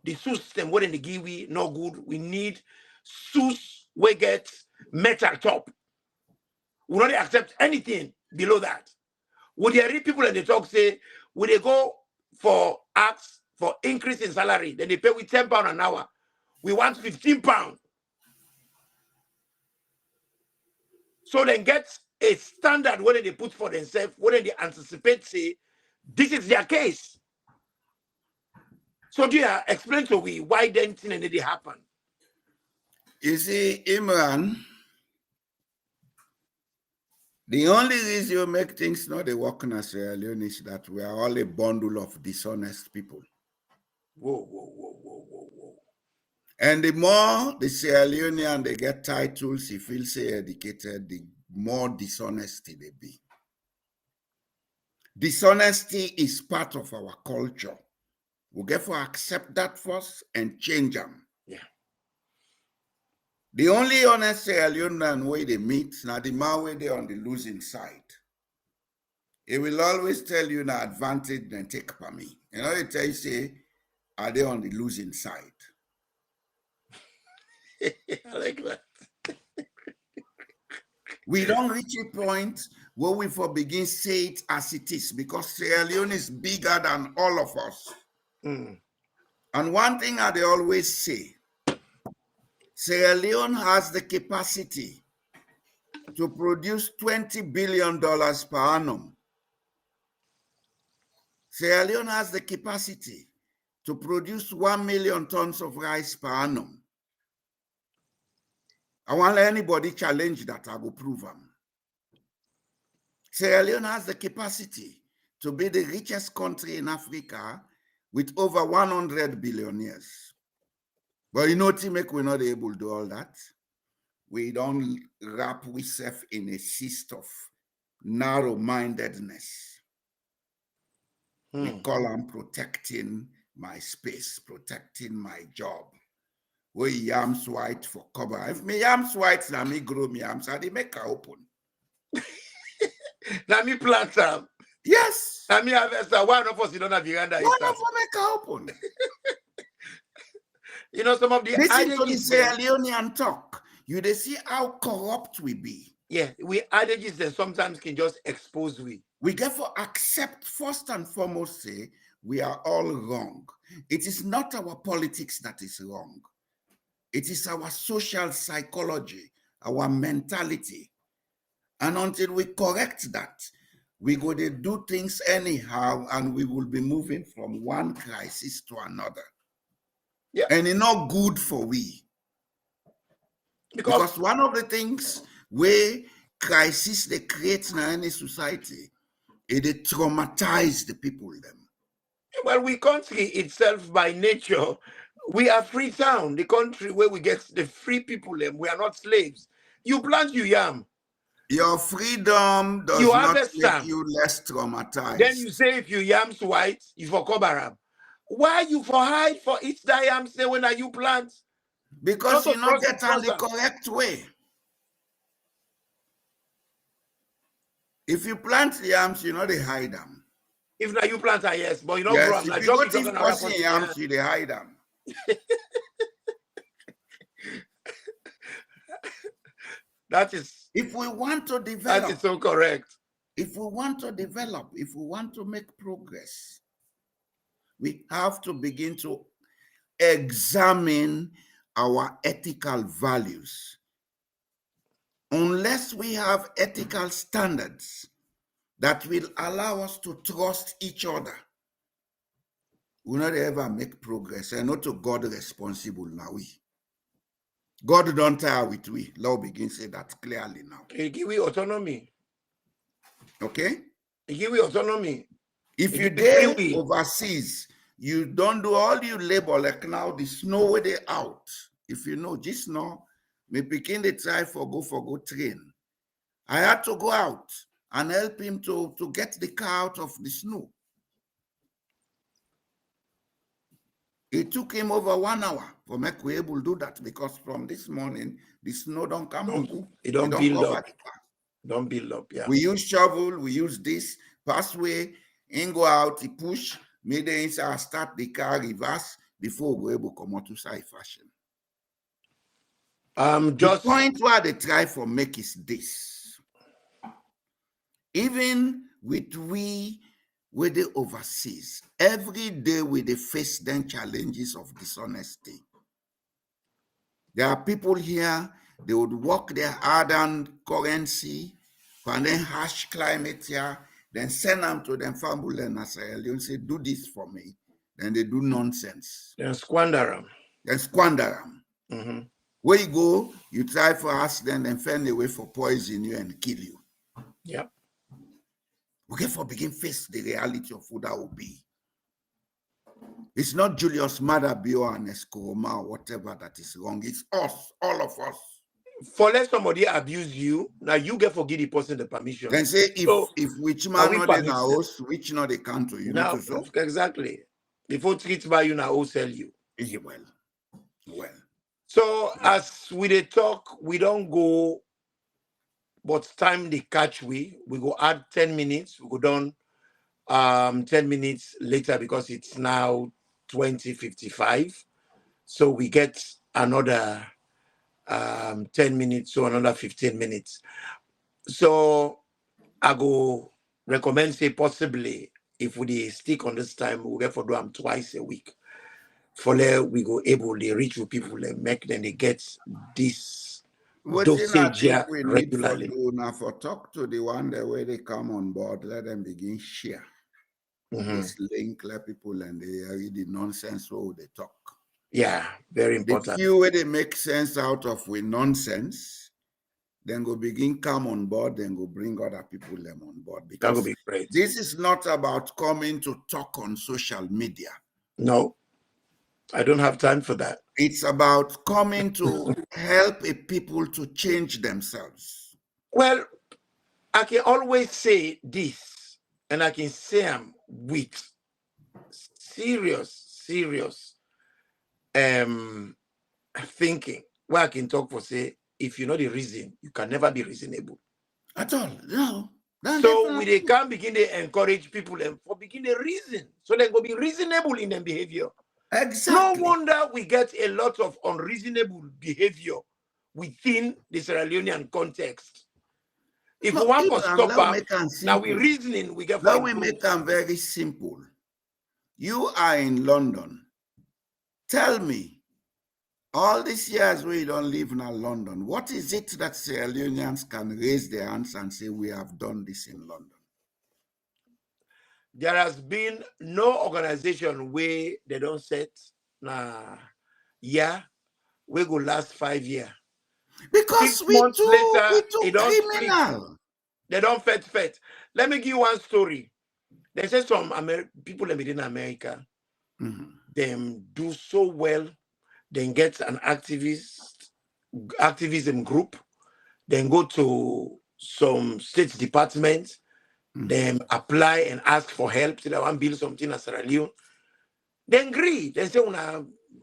The system where they give we no good. We need SUS we get metal top. We don't accept anything below that. Would they read people and they talk say, would they go for acts for increase in salary? Then they pay with £10 an hour. We want £15. So then get a standard where they put for themselves, where they anticipate say, this is their case. So do you explain to me why then thing did it happen? You see, Imran, the only reason you make things not the work in Sierra Leone is that we are all a bundle of dishonest people. Whoa. And the more the Sierra Leonean they get titles, he feels educated, the more dishonesty they be. Dishonesty is part of our culture. We get to accept that first and change them. Yeah. The only honest Sierra Leonean way they meet, now the man way they on the losing side. He will always tell you the advantage and take for me. You know, they tell you say, are they on the losing side? I like that. We don't reach a point where we for begin say it as it is, because Sierra Leone is bigger than all of us. Mm. And one thing I they always say, Sierra Leone has the capacity to produce $20 billion per annum. Sierra Leone has the capacity to produce 1 million tons of rice per annum. I won't let anybody challenge that. I will prove them. Sierra Leone has the capacity to be the richest country in Africa with over 100 billionaires. But you know, Timek, we're not able to do all that. We don't wrap ourselves in a cyst of narrow-mindedness. We call them protecting my space, protecting my job. We yams white for cover. If me yams white, now me grow me yams, and they make her open. Now me plant them. Yes. I mean, one of us, you don't have veranda. One of them make open. You know, some of the Listen to the adages Sierra Leonean talk. You they see how corrupt we be. Yeah, we adages that sometimes can just expose we. We therefore accept first and foremost, say we are all wrong. It is not our politics that is wrong. It is our social psychology, our mentality. And until we correct that, we go to do things anyhow, and we will be moving from one crisis to another. Yeah. And it's not good for we. Because one of the things where crisis they create in any society, it traumatize the people them. Well, we country itself by nature, we are free town, the country where we get the free people them. We are not slaves. You plant, you yam. Your freedom does not make you less traumatized. Then you say if you yams white, you for cover. Why you for hide for each day yam say when are you plant? Because you not get on the correct way. If you plant the yams, you know they hide them. If now you plant a yes, but you don't grow them. If you go to person yams, you they hide them. That is. If we want to develop. That is so correct. If we want to develop, if we want to make progress, we have to begin to examine our ethical values. Unless we have ethical standards that will allow us to trust each other, we'll not ever make progress. And not to God responsible now. God don't tire with we. Law begins to say that clearly now. He give you autonomy. Okay? He give you autonomy. If you dare overseas, you don't do all you labor like now, the snow where they out. If you know, just now, me begin the try for go train. I had to go out and help him to get the car out of the snow. It took him over 1 hour for me to be able to do that, because from this morning, the snow don't come on. It don't build up. Don't build up, yeah. We use shovel, we use this pathway, and go out, he push, made the inside start the car reverse before we able to come out to side fashion. Just the point where they try for make is this. Even with we the overseas, every day we they face them challenges of dishonesty. There are people here, they would work their hard-earned currency, and then harsh climate here, then send them to them family and say, do this for me. Then they do nonsense. Then squander them. Mm-hmm. Where you go, you try for accident and find a way for poison you and kill you. Yeah. Okay, for begin face the reality of who that will be. It's not Julius Madabio and Escoroma or whatever that is wrong. It's us, all of us. For let somebody abuse you, now you get forgive the person the permission. Then say if which man not in our house, which not they come to you. Now, exactly. Before treat by you now, who sell you. Well. So as we they talk, we don't go, but time they catch we go add 10 minutes, we go down 10 minutes later because it's now 20:55. So we get another 10 minutes, so another 15 minutes. So I go recommend say possibly if we stick on this time, we'll get for do them twice a week. For there we go able to reach with people and make them they get this dosage regularly. Now for talk to the one the way they come on board, let them begin share. This link, let people and they read the nonsense what they talk. Yeah, very important. The few way they make sense out of with nonsense, then go begin come on board, then go bring other people them on board. Because that would be great. This is not about coming to talk on social media. No, I don't have time for that. It's about coming to help a people to change themselves. Well, I can always say this, and I can say them with serious thinking. Where I can talk for say, if you know the reason, you can never be reasonable. At all, no. So we they can begin to encourage people and for begin to reason. So they go be reasonable in their behavior. Exactly. No wonder we get a lot of unreasonable behavior within the Sierra Leonean context. If we want to stop them, now we reasoning, we get for we make them very simple. You are in London. Tell me, all these years we don't live in London, what is it that Sierra Leoneans can raise their hands and say, we have done this in London? There has been no organization where they don't set, we go last 5 years. Because 6 months later, it don't criminal. They don't fet. Let me give you one story. They say some people in America, them do so well, then get an activism group, then go to some state departments, then apply and ask for help. So they want to build something in Sierra Leone. Then agree. Then say,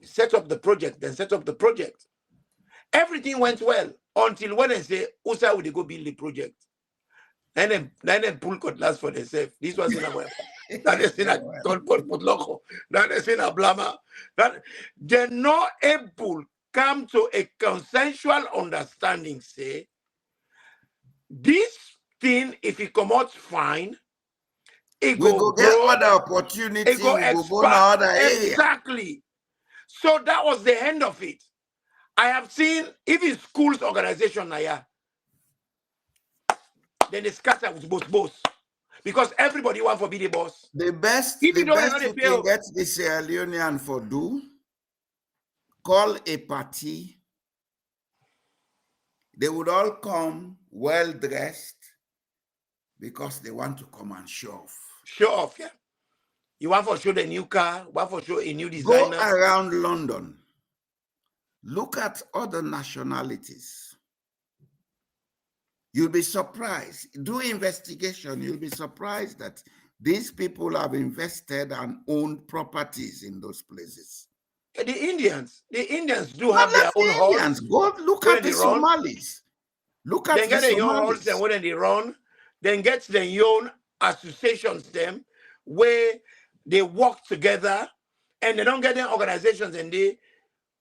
set up the project. Then set up the project. Everything went well until when they say, Usa would they go build the project? Then they pull cutlass for themselves. This was in a way. That is in a loco. That is in a blama. That they're not able come to a consensual understanding. Say this thing, if it come out fine, it we go get other opportunity. It go expand. Exactly. So that was the end of it. I have seen even schools organization now. Then they scatter with boss. Because everybody want to be the boss. The best you can get the Sierra Leonean for do, call a party. They would all come well dressed because they want to come and show off. Show off, yeah. You want to show the new car, want to show a new designer. Go around London. Look at other nationalities. You'll be surprised. Do investigation. You'll be surprised that these people have invested and owned properties in those places. The Indians do have their own halls. Go look at the Somalis. Look at the Somalis. Then get their own halls and when they run, then get their own associations them where they work together and they don't get their organizations and they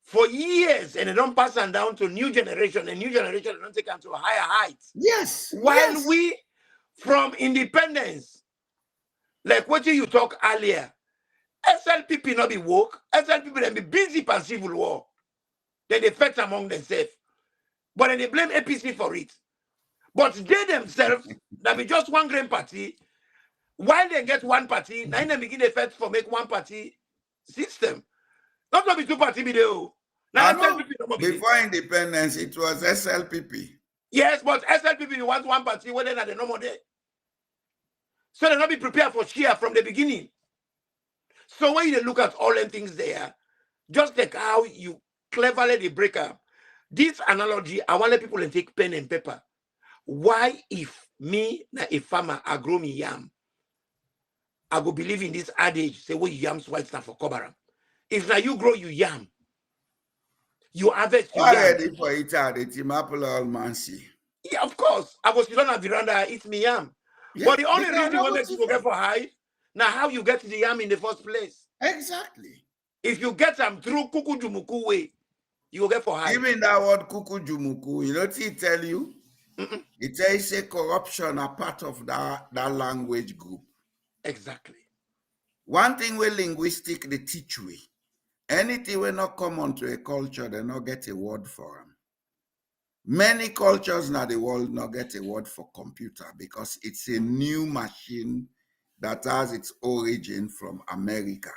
for years and they don't pass them down to new generation and new generation don't take them to higher heights. Yes. While we from independence, like what you talk earlier, SLPP not be woke, SLPP then be busy for civil war. Then they fight among themselves. But then they blame APC for it. But they themselves, that be just one grand party, while they get one party, now they begin to fight for make one party system. Not to be two party video. Now before independence, it was SLPP. Yes, but SLPP wants one party where they're no more there. So they're not be prepared for Shia from the beginning. So when you look at all them things there, just like how you cleverly break up, this analogy, I want people to take pen and paper. Why if me, na a farmer, I grow me yam, I go believe in this adage, say, well, yam's white stuff for Kobaram. If now you grow you yam, you harvest your yam. Ready for it at the Timapula Almansi. Yeah, of course. I was sit on a veranda, eat me yam. Yeah, but the only reason you make people get for high, now how you get the yam in the first place. Exactly. If you get them through Kukujumuku way, you will get for high. Even that word Kukujumuku, you know what it tell you? It tells a corruption a part of that language group. Exactly. One thing with linguistic, they teach we. Anything will not come onto a culture, they not get a word for them. Many cultures now the world not get a word for computer because it's a new machine that has its origin from America.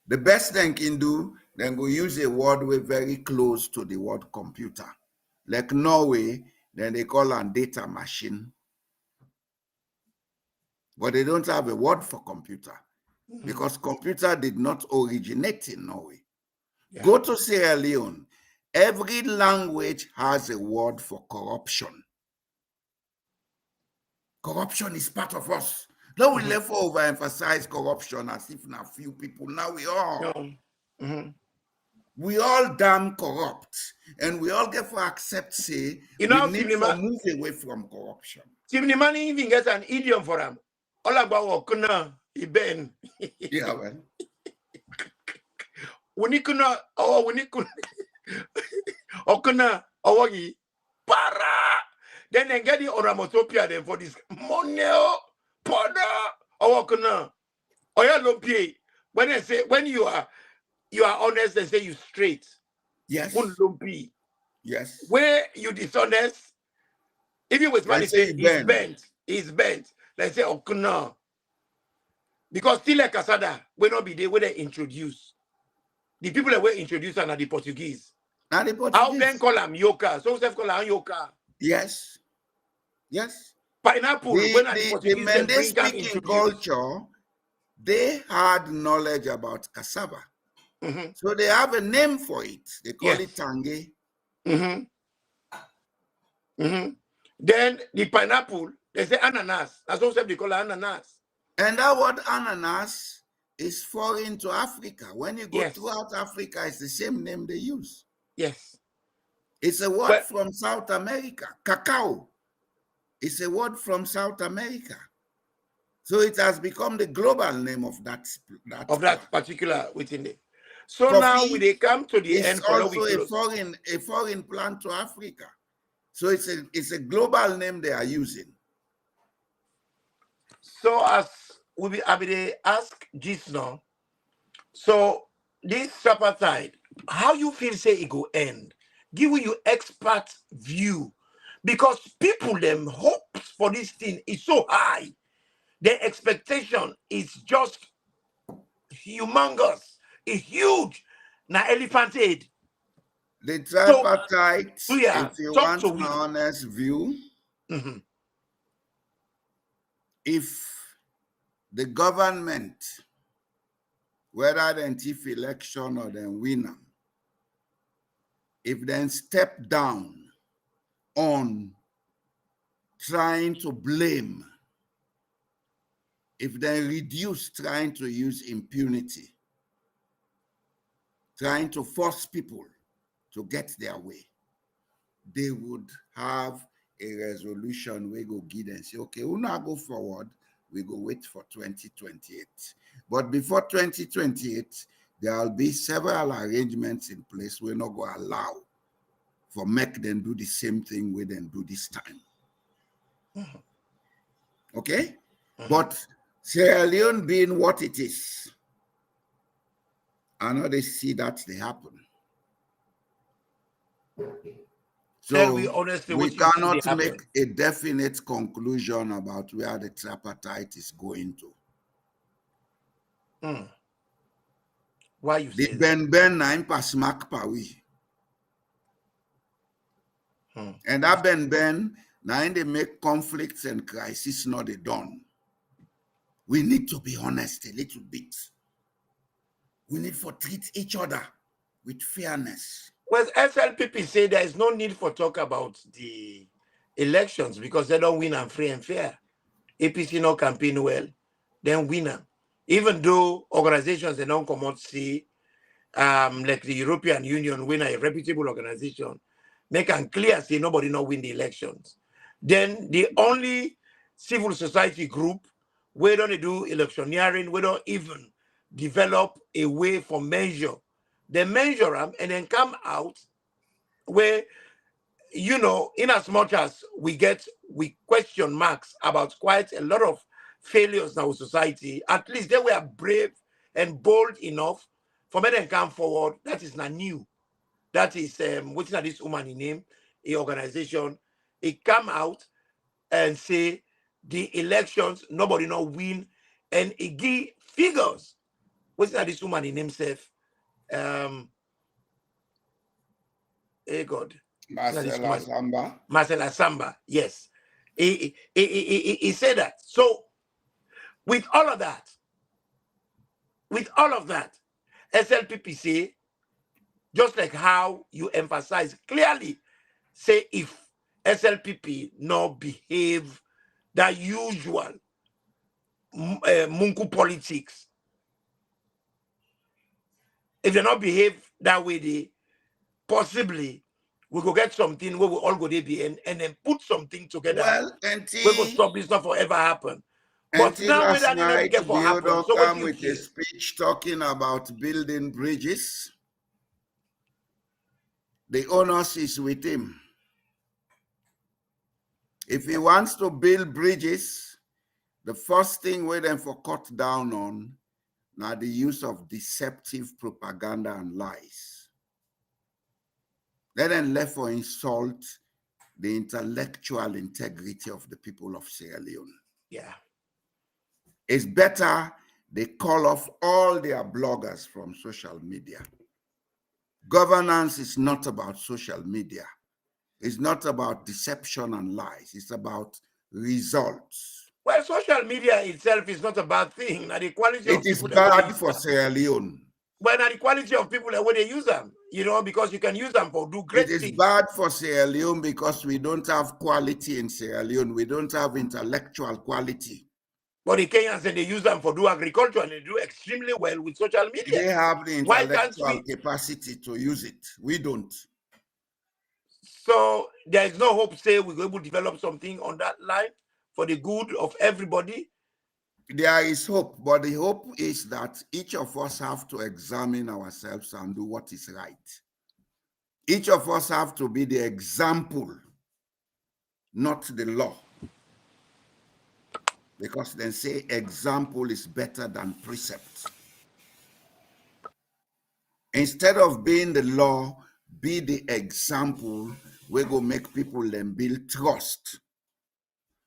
The best they can do, then go use a word with very close to the word computer. Like Norway, then they call a data machine. But they don't have a word for computer because computer did not originate in Norway. Yeah. Go to Sierra Leone. Every language has a word for corruption. Corruption is part of us. Now we left overemphasize corruption as if now few people, now we are. we all damn corrupt, and we all get to accept, say, You we know, need to move away from corruption. Money even gets an idiom for them. All about what kuna iben. Yeah, well. Unikuna or unikuna okuna owogi para. Then they get the oramotopia then for this moneo pada okuna oya lumpie. When they say when you are honest, they say you straight. Yes. Lumpie. Yes. Where you dishonest, even with money, say he's bent. Let's say okuna. Because still like Casada will not be there when they introduce. The people that were introduced are the Portuguese. Now the Portuguese. How then call them yoka? So self call them yoka. Yes. Yes. Pineapple. The Mende speaking culture, they had knowledge about cassava. So they have a name for it. They call it tangue. Then the pineapple, they say ananas. That's also they call it ananas. And that word ananas is foreign to Africa. When you go throughout Africa, it's the same name they use. Yes. It's a word from South America. Cacao is a word from South America. So it has become the global name of that particular within it. So coffee now when they come to the end, it's also a foreign plant to Africa. So it's a global name they are using. So as I will ask this now. So this tripartite, how you feel say it go end? Give you expert view, because people them hope for this thing is so high. Their expectation is just humongous. It's huge. Now elephant head. The tripartite, if you want an honest view, if the government, whether they chief election or then winner, if they step down on trying to blame, if they reduce trying to use impunity, trying to force people to get their way, they would have a resolution we go give and say, okay, we'll not go forward, we go wait for 2028. But before 2028, there will be several arrangements in place we're not going to allow for make them do the same thing we then do this time. Okay? But Sierra Leone being what it is, I know they see that they happen. So we cannot make a definite conclusion about where the tripartite is going to. Why you say that? The Ben pass Mark Pawi. And that Ben now they make conflicts and crises not they done. We need to be honest a little bit. We need to treat each other with fairness. Well, SLPP say there is no need for talk about the elections because they don't win and free and fair. APC no campaign well, then winner. Even though organizations they don't come out see, like the European Union, win a reputable organization, make and clear say nobody no win the elections. Then the only civil society group we don't do electioneering, we don't even develop a way for measure. They measure them and then come out where, you know, in as much as we question marks about quite a lot of failures in our society, at least they were brave and bold enough for me to come forward. That is not new. That is, what's not this woman in name, a organization, it come out and say the elections, nobody no win, and it give figures. What's not this woman in himself? Hey God. Marcela Samba. Marcela Samba, yes. He said that. So with all of that, SLPP say, just like how you emphasize clearly, say if SLPP not behave that usual Munku politics, if they not behave That way, possibly we go get something where we all go there and then put something together. Well, We go stop this not forever happen. But until now last that didn't night, get for Bill happen. don't So what come do you with a hear? speech talking about building bridges. The onus is with him. If he wants to build bridges, the first thing we then for cut down on now the use of deceptive propaganda and lies. They then left for insult the intellectual integrity of the people of Sierra Leone. Yeah. It's better they call off all their bloggers from social media. Governance is not about social media. It's not about deception and lies. It's about results. Well, social media itself is not a bad thing. Now the quality It of is people bad for Sierra Leone. Well, now the quality of people and when they use them, you know, because you can use them for do great things. It is bad for Sierra Leone because we don't have quality in Sierra Leone. We don't have intellectual quality. But the Kenyans, and they use them for do agriculture and they do extremely well with social media. They have the intellectual capacity to use it. We don't. So there is no hope, say, we're able to develop something on that line for the good of everybody. There is hope, but the hope is that each of us have to examine ourselves and do what is right. Each of us have to be the example, not the law. Because they say example is better than precept. Instead of being the law, be the example. We go make people then build trust.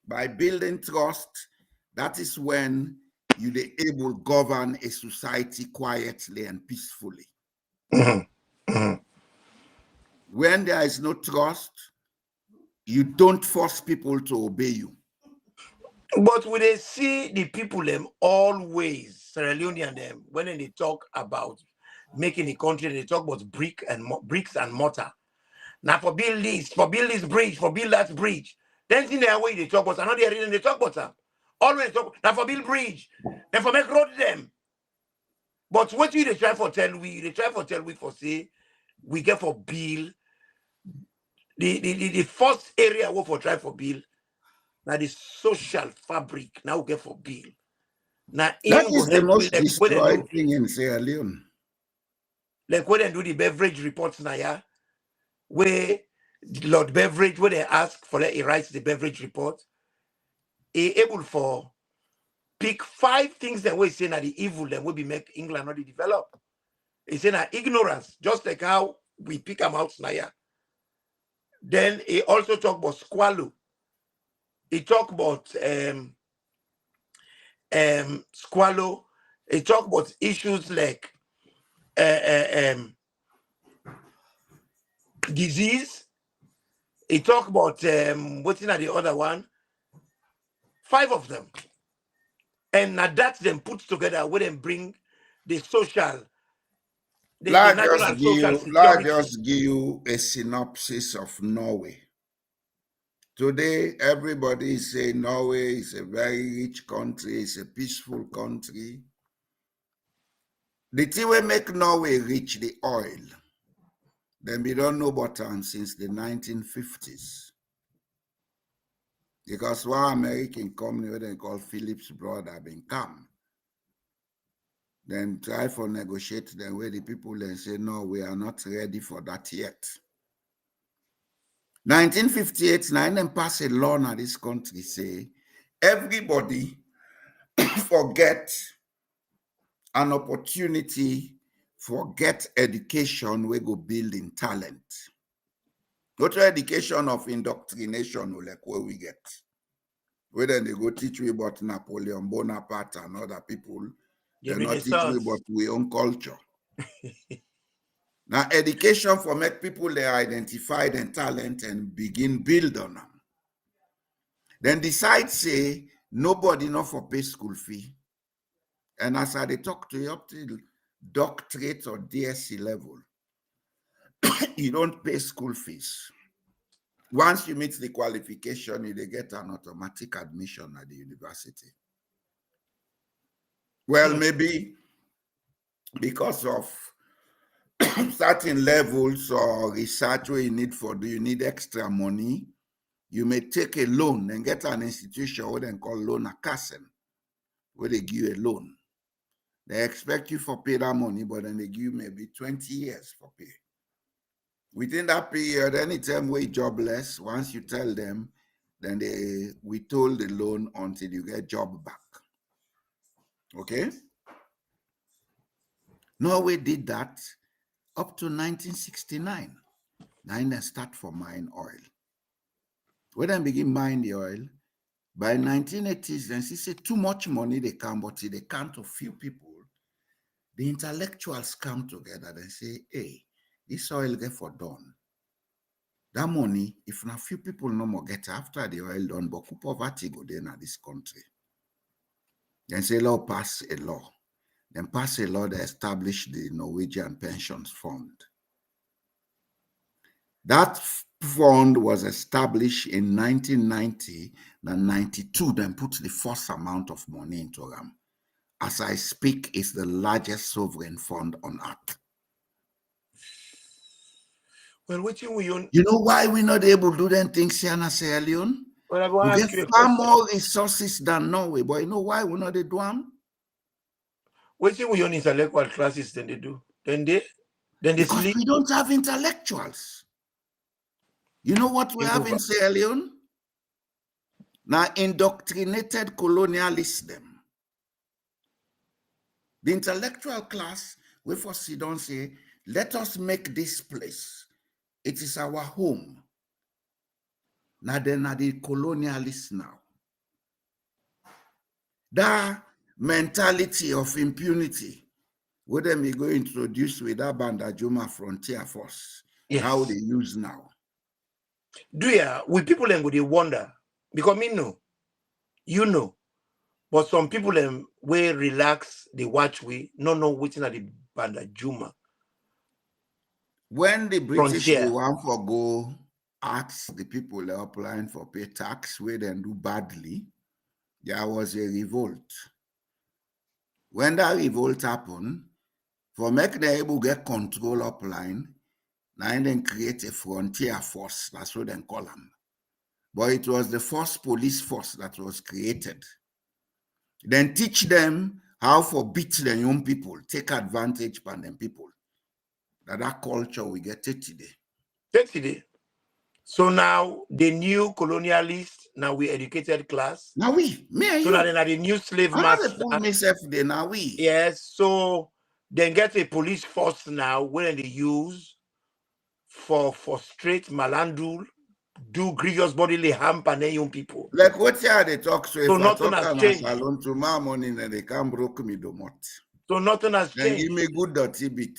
By building trust, that is when you be able to govern a society quietly and peacefully. When there is no trust, you don't force people to obey you. But when they see the people them always, Sierra Leonean them, when they talk about making the country, they talk about bricks and mortar. Now for build this bridge, for build that bridge. Then in their way they talk about another reason they talk about them. Always talk now for build bridge, then for make road them. But what they try for tell we, for say we get for build the first area we for try for build. Now the social fabric now we get for build. Now that is the most destroyed thing in Sierra Leone. Like when they do the beverage reports now, yeah, where Lord Beverage, where they ask for that, he writes the beverage report, he able for pick 5 things that we say that the evil that will be make England not develop. He said that ignorance, just like how we pick them out now. Yeah. Then he also talk about squalor. He talk about squalor. He talk about issues like disease. He talk about what's in the other one. 5 of them. And that's them put together where them bring the social, the national social security. Let just give you a synopsis of Norway. Today, everybody is saying Norway is a very rich country, it's a peaceful country. The thing we make Norway rich, the oil. Then we don't know about them since the 1950s. Because one American company, what they call Phillips Brother, been come. Then try for negotiate them where the people then say, no, we are not ready for that yet. 1958, now them pass a law in this country say, everybody forget an opportunity for get education we go building talent. Not education of indoctrination like where we get. Where then they go teach you about Napoleon Bonaparte and other people. They're not teaching you about our own culture. Now, education for make people they identify their talent and begin build on them. Then decide say nobody not for pay school fee. And as I talk to you up to doctorate or DSc level, you don't pay school fees. Once you meet the qualification, you get an automatic admission at the university. Well, maybe because of certain levels or research where you need extra money, you may take a loan and get an institution what they call loan acasem, where they give you a loan. They expect you for pay that money, but then they give you maybe 20 years for pay. Within that period, anytime we're jobless, once you tell them, then they withhold the loan until you get job back. Okay? Norway did that up to 1969. Now they start for mine oil. When they begin mine the oil, by 1980s, then she said too much money they can, but they can't a few people. The intellectuals come together and say, hey, this oil get for done. That money, if not few people no more get after the oil done, but poverty go there in this country. Then say law pass a law. Then pass a law that establish the Norwegian Pensions Fund. That fund was established in 1990, then 92, then put the first amount of money into them. As I speak, it's the largest sovereign fund on earth. Well, which you know why we're not able to do them things here in Sierra Leone? Well, we get far more resources than Norway, but you know why we're not do them? Which we on intellectual classes than they do? Then they because sleep. We don't have intellectuals. You know what we have in Sierra Leone? Now, indoctrinated colonialism. The intellectual class, we first sit down and say, let us make this place. It is our home. Now then are the colonialists now. That mentality of impunity, what them we go introduce with that Bandajuma frontier force. Yes. How they use now. Do ya with people then would they wonder? Because me know, you know. But some people them will relax, they watch we, no waiting at the Bandajuma. When the British they want for go ask the people they are applying for pay tax where they do badly, there was a revolt. When that revolt happened, for making them able to get control upline, now then create a frontier force, that's what they call them. But it was the first police force that was created. Then teach them how to beat the young people, take advantage of them people. That culture we get today. Today. So now the new colonialists, now we educated class. Now we, me and so you. So now the new slave master. Now we. Yes, so then get a police force now where they use for straight malandul, do grievous bodily harm and then young people. Like what here they talk so if nothing has changed. Salon tomorrow morning and they can't broke me the mot. So nothing has changed. Give me good dirty bit.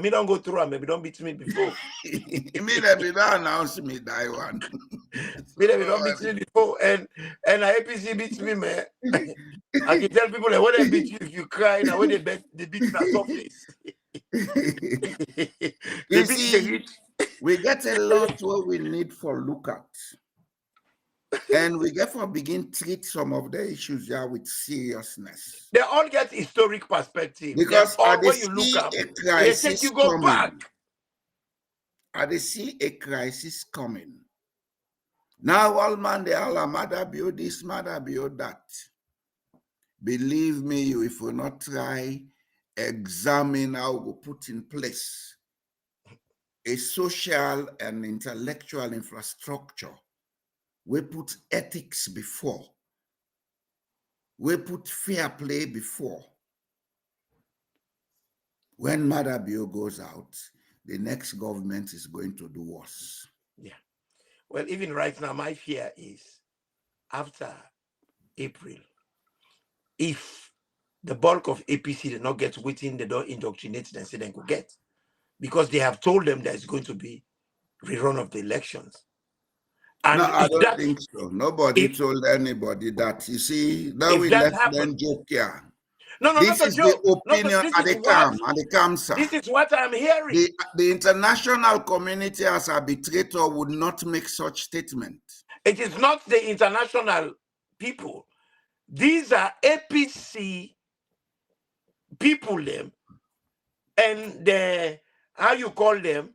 Me don't go through and maybe don't beat me before. Me that be don't announce me die one. Me that be don't beat me before and APC beats me, man. I can tell people that when they beat you, if you cry, now when they beat that surface. You see, we get a lot what we need for look at. And we therefore begin treat some of the issues here with seriousness. They all get historic perspective. Because all when you look up, they take you go back. They see a crisis coming. Now all man they all mother build this, mother build that. Believe me, if we not try, examine how we put in place a social and intellectual infrastructure. We put ethics before. We put fair play before. When Mother Bio goes out, the next government is going to do worse. Yeah. Well, even right now, my fear is after April, if the bulk of APC did not get within, they don't indoctrinate them, say they could get. Because they have told them there's going to be rerun of the elections. And no, I don't think so. Nobody told anybody that. You see, now we let them joke here. No, this not is a joke. The opinion at the camp, sir. This is what I'm hearing. The international community as a arbitrator would not make such statement. It is not the international people. These are APC people, them, and how you call them,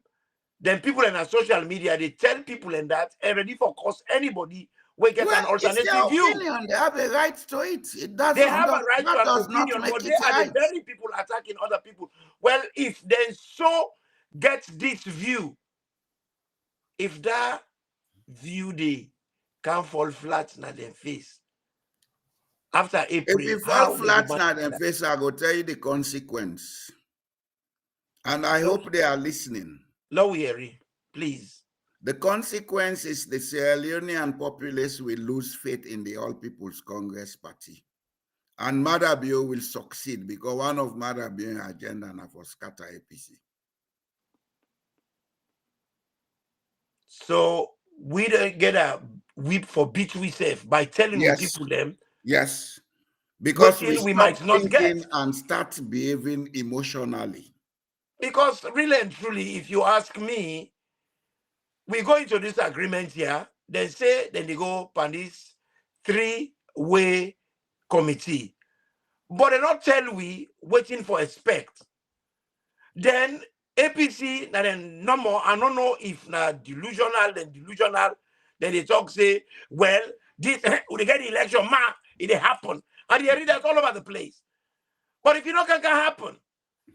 then people in our social media, they tell people in that already for cause anybody will get an alternative it's their view. opinion. They have a right to it. It doesn't. They have a right to an opinion, not make but it they are right. the very people attacking other people. Well, if they so get this view, if that view they can't fall flat in their face after April, if you fall flat in their face, I will tell you the consequence. And I hope they are listening. Lowry, please. The consequence is the Sierra Leonean populace will lose faith in the All People's Congress Party. And Madabio will succeed because one of Madabio's agenda is for scatter APC. So we don't get a whip for beat we safe by telling people them. Yes. Because we might not get and start behaving emotionally. Because really and truly, if you ask me, we go into this agreement here, then they go on this 3-way committee. But they not tell we waiting for expect. Then APC, then no more, I don't know if na delusional, then they talk say, well, this we get the election, it happen. And they read that all over the place. But if you know can happen,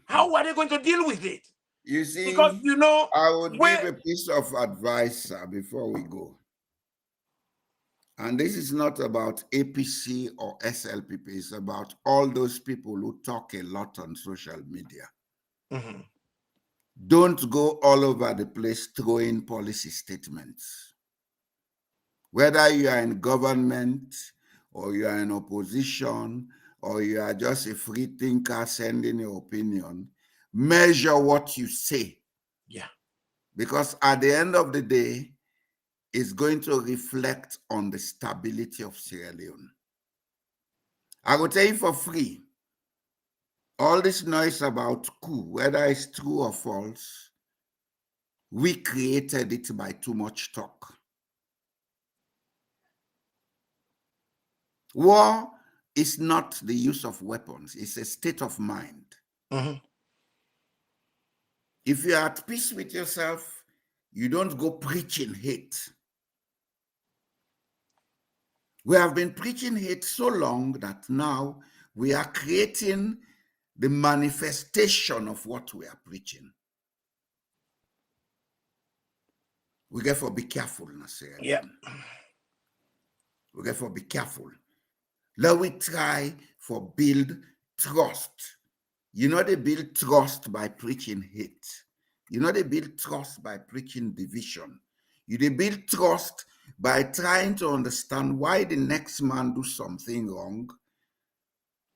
how are they going to deal with it? You see, because I would give a piece of advice before we go. And this is not about APC or SLPP. It's about all those people who talk a lot on social media. Mm-hmm. Don't go all over the place throwing policy statements. Whether you are in government or you are in opposition or you are just a free thinker sending your opinion, measure what you say. Yeah. Because at the end of the day, it's going to reflect on the stability of Sierra Leone. I will tell you for free, all this noise about coup, whether it's true or false, we created it by too much talk. War is not the use of weapons, it's a state of mind. Mm-hmm. If you're at peace with yourself, you don't go preaching hate. We have been preaching hate so long that now we are creating the manifestation of what we are preaching. We therefore be careful, Nasir. Yeah. We therefore be careful. Let we try for build trust. You know they build trust by preaching hate. You know they build trust by preaching division. They build trust by trying to understand why the next man do something wrong.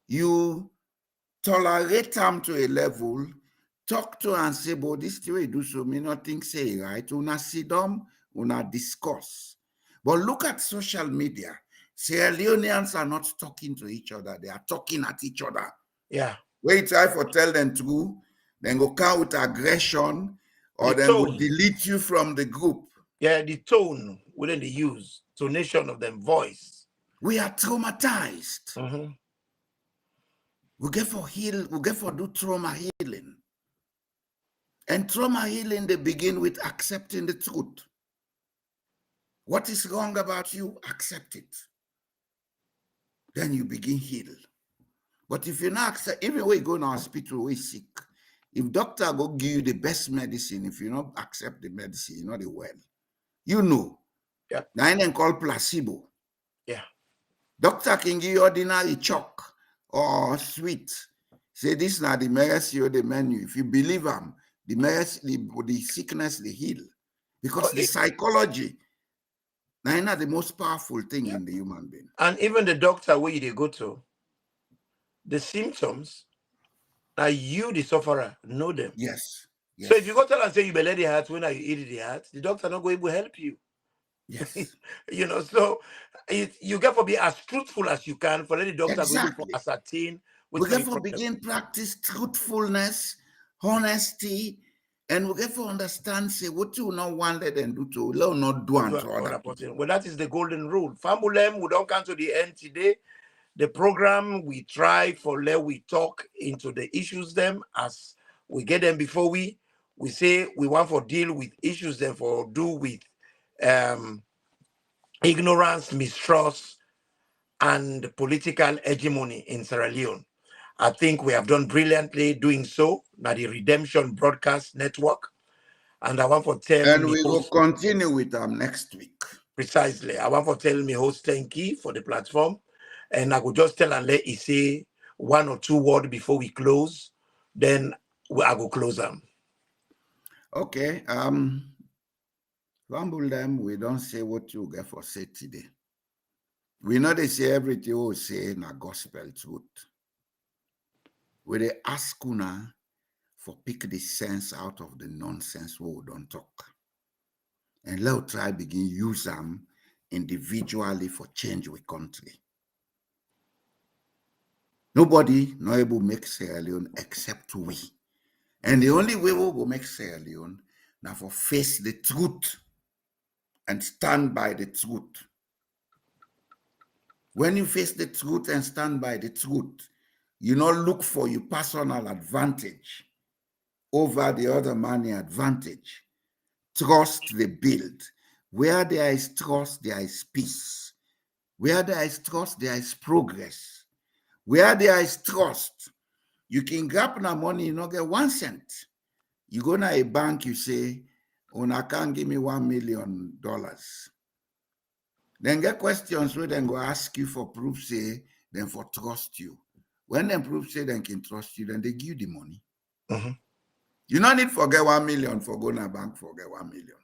You tolerate them to a level, talk to and say, but this way do so, me not think say right. Una sit down, una discuss. But look at social media. Sierra Leoneans are not talking to each other, they are talking at each other. Yeah. Wait try for tell them true, then go count with aggression, or then go delete you from the group. Yeah, the tone within the use, tonation of them voice. We are traumatized. Mm-hmm. We get for heal, we get for do trauma healing. And trauma healing, they begin with accepting the truth. What is wrong about you? Accept it. Then you begin heal. But if you not accept, even when you go in the hospital, we sick. If doctor go give you the best medicine, if you not accept the medicine, you're not well. You know. Yeah. Now then call placebo. Yeah. Doctor can give you ordinary chalk or sweet. Say this is not the medicine or the menu. If you believe them, the medicine, the sickness, they heal. Because the psychology, now the most powerful thing in the human being. And even the doctor where they go to, the symptoms are you, the sufferer, know them. Yes. So if you go tell and say you belay the heart when you eat the heart, the doctor not going to help you. Yes. So you get to be as truthful as you can for the doctor exactly. to ascertain. We get to begin practice truthfulness, honesty, and we get to understand, say, what you not wanted and do to, let not do unto other people. Well, that is the golden rule. Famulem, we don't come to the end today. The program, we try for let we talk into the issues them as we get them before we we say we want to deal with issues that for do with ignorance, mistrust, and political hegemony in Sierra Leone. I think we have done brilliantly doing so. Now the Redemption Broadcast Network. And I want to tell and we will continue with them next week. Precisely. I want to tell me host thank you for the platform. And I could just tell and let you say 1 or 2 words before we close. Then I will close them. Okay. Rumble them, we don't say what you get for say today. We know they say everything we say na gospel truth. We they ask una for pick the sense out of the nonsense we don't talk. And let's try begin use them individually for change we country. Nobody not able to make Sierra Leone except we. And the only way we will make Sierra Leone now for face the truth and stand by the truth. When you face the truth and stand by the truth, you not look for your personal advantage over the other money advantage. Trust the build. Where there is trust, there is peace. Where there is trust, there is progress. Where there is trust, you can grab the money, you not get 1 cent. You go to a bank, you say, "Una can't give me $1 million." Then get questions where then go ask you for proof, say, then for trust you. When they prove say they can trust you, then they give you the money. Mm-hmm. You don't need forget 1 million for going to a bank, forget 1 million.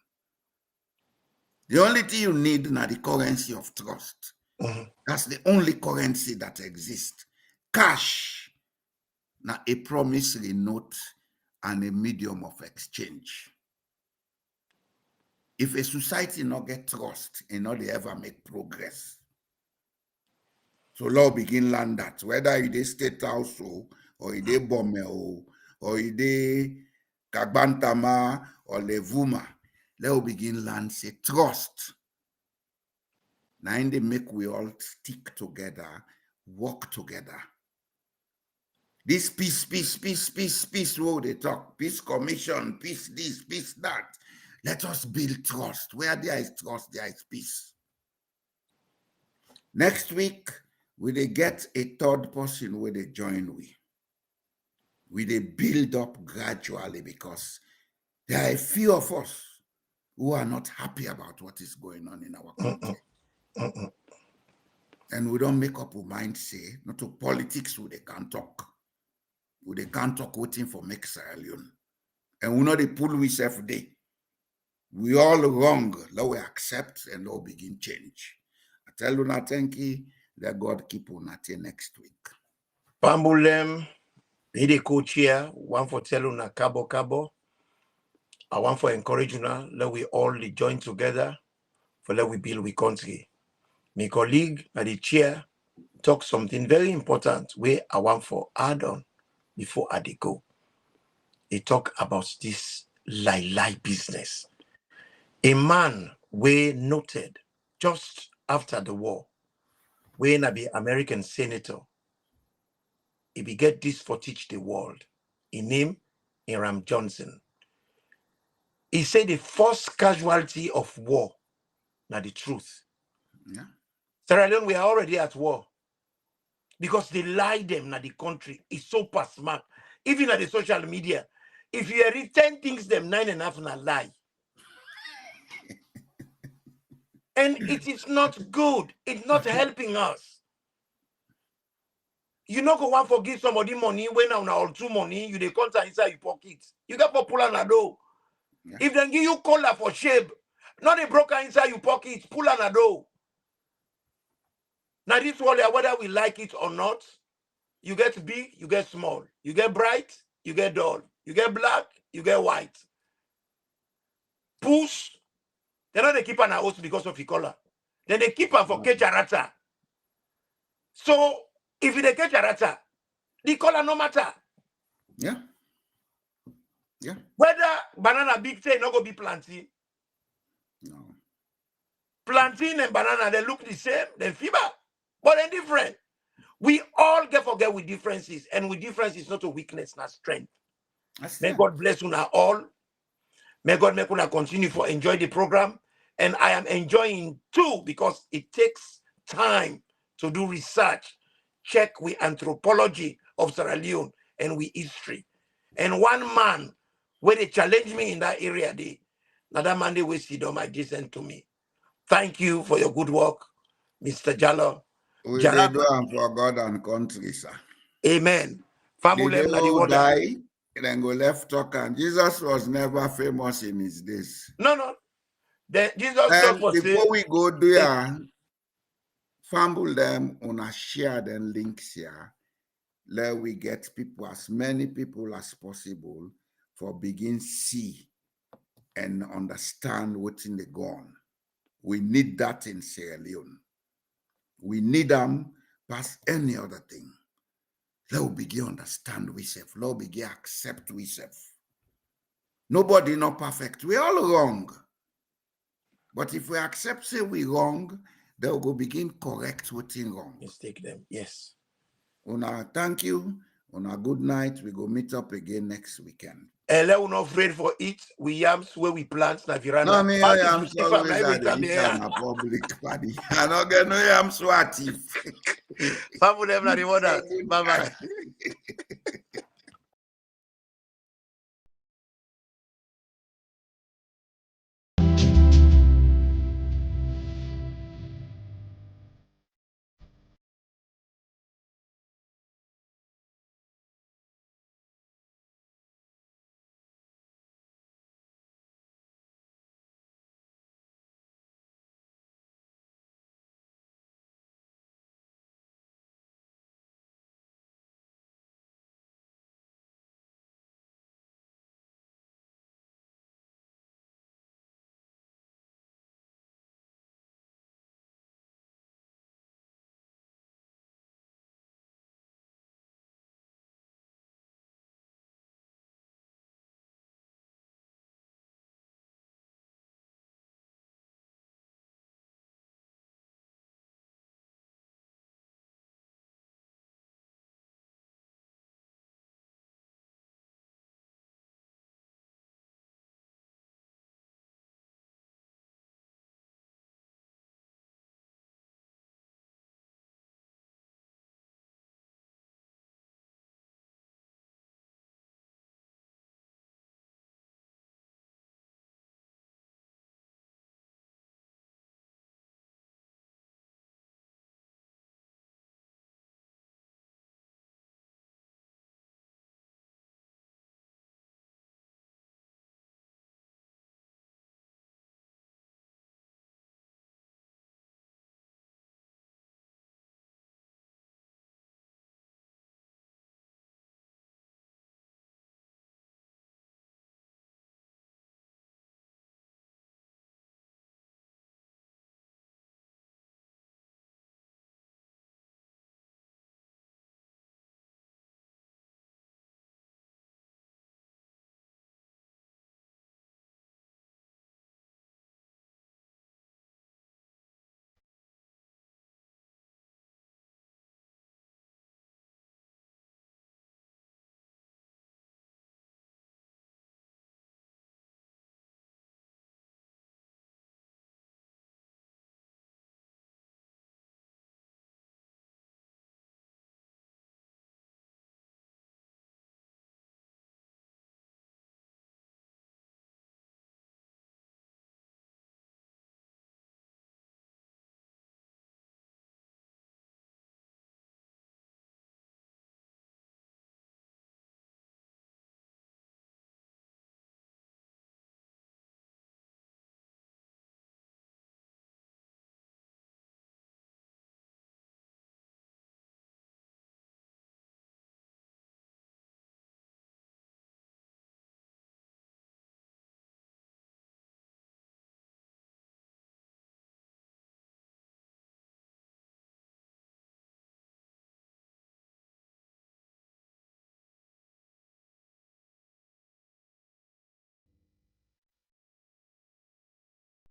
The only thing you need now the currency of trust. Mm-hmm. That's the only currency that exists. Cash, now a promissory note and a medium of exchange. If a society not get trust, and not they ever make progress. So law begin land that, whether it is state house or it is Bomeo or it is Kagbantama or Levuma, law begin land say trust. Now in they make we all stick together, work together. This peace, what they talk, peace commission, peace this, peace that. Let us build trust. Where there is trust, there is peace. Next week, we they get a third person where they join we. We they build up gradually because there are a few of us who are not happy about what is going on in our country. And we don't make up our mind say, not to politics where they can't talk. Where they can't talk waiting for make Sierra Leone. And we know they pull we self day. We all wrong, now we accept and now begin change. I tell you now, thank you, that God keep on until next week. Pambulem, he the co-chair, one for tell you Cabo. I want for encourage you now, let we all join together for let we build we country. My colleague at the chair talk something very important where I want for add on before I go. He talk about this lie business. A man we noted just after the war, when I be American senator, he be get this for teach the world. In name, Hiram Johnson. He said the first casualty of war, now the truth. Yeah. Sierra Leone, we are already at war. Because they lie them now the country is so past mark. Even at the social media, if you read 10 things, them 9.5 na lie. And it is not good. It's not helping us. You not go want to give somebody money when now all two money, you they contact inside your pocket. You got popular na do. Yeah. If they give you collar for shape, not a broker inside your pocket, pull an ado. Now this one, whether we like it or not, you get big, you get small. You get bright, you get dull. You get black, you get white. Push, they know they keep an house because of the color. Then they keep her for Kecharata. So if they catch a rata, the color no matter. Yeah. Yeah. Whether banana big thing not go be plantain. No. Plantain and banana, they look the same, they fiber, but they're different. We all forget with differences, and with differences not a weakness, not strength. May God bless you now all. May God make una continue for enjoy the program. And I am enjoying too, because it takes time to do research, check with anthropology of Sierra Leone and with history. And one man, when they challenge me in that area, another man they will sit down and listen to me. Thank you for your good work, Mr. Jallo. We they do am for God and country, sir. Amen. The die, then go left talk, and Jesus was never famous in his days. No. Then Jesus and just before we go there, fumble them on a share them links here. Let we get people, as many people as possible, for begin see and understand what's in the gun. We need that in Sierra Leone. We need them past any other thing. Let we begin understand we self. Let we begin accept we self. Nobody not perfect. We all wrong. But if we accept say we wrong, they'll go begin correct what's in wrong. Mistake them. Yes. Una, thank you. Una, good night. We go meet up again next weekend. And let us not afraid for it. We yams where we plant na viranda. No, me yams always at the eat a public party. I don't get no yams swati. Family them na the mother. Bye bye.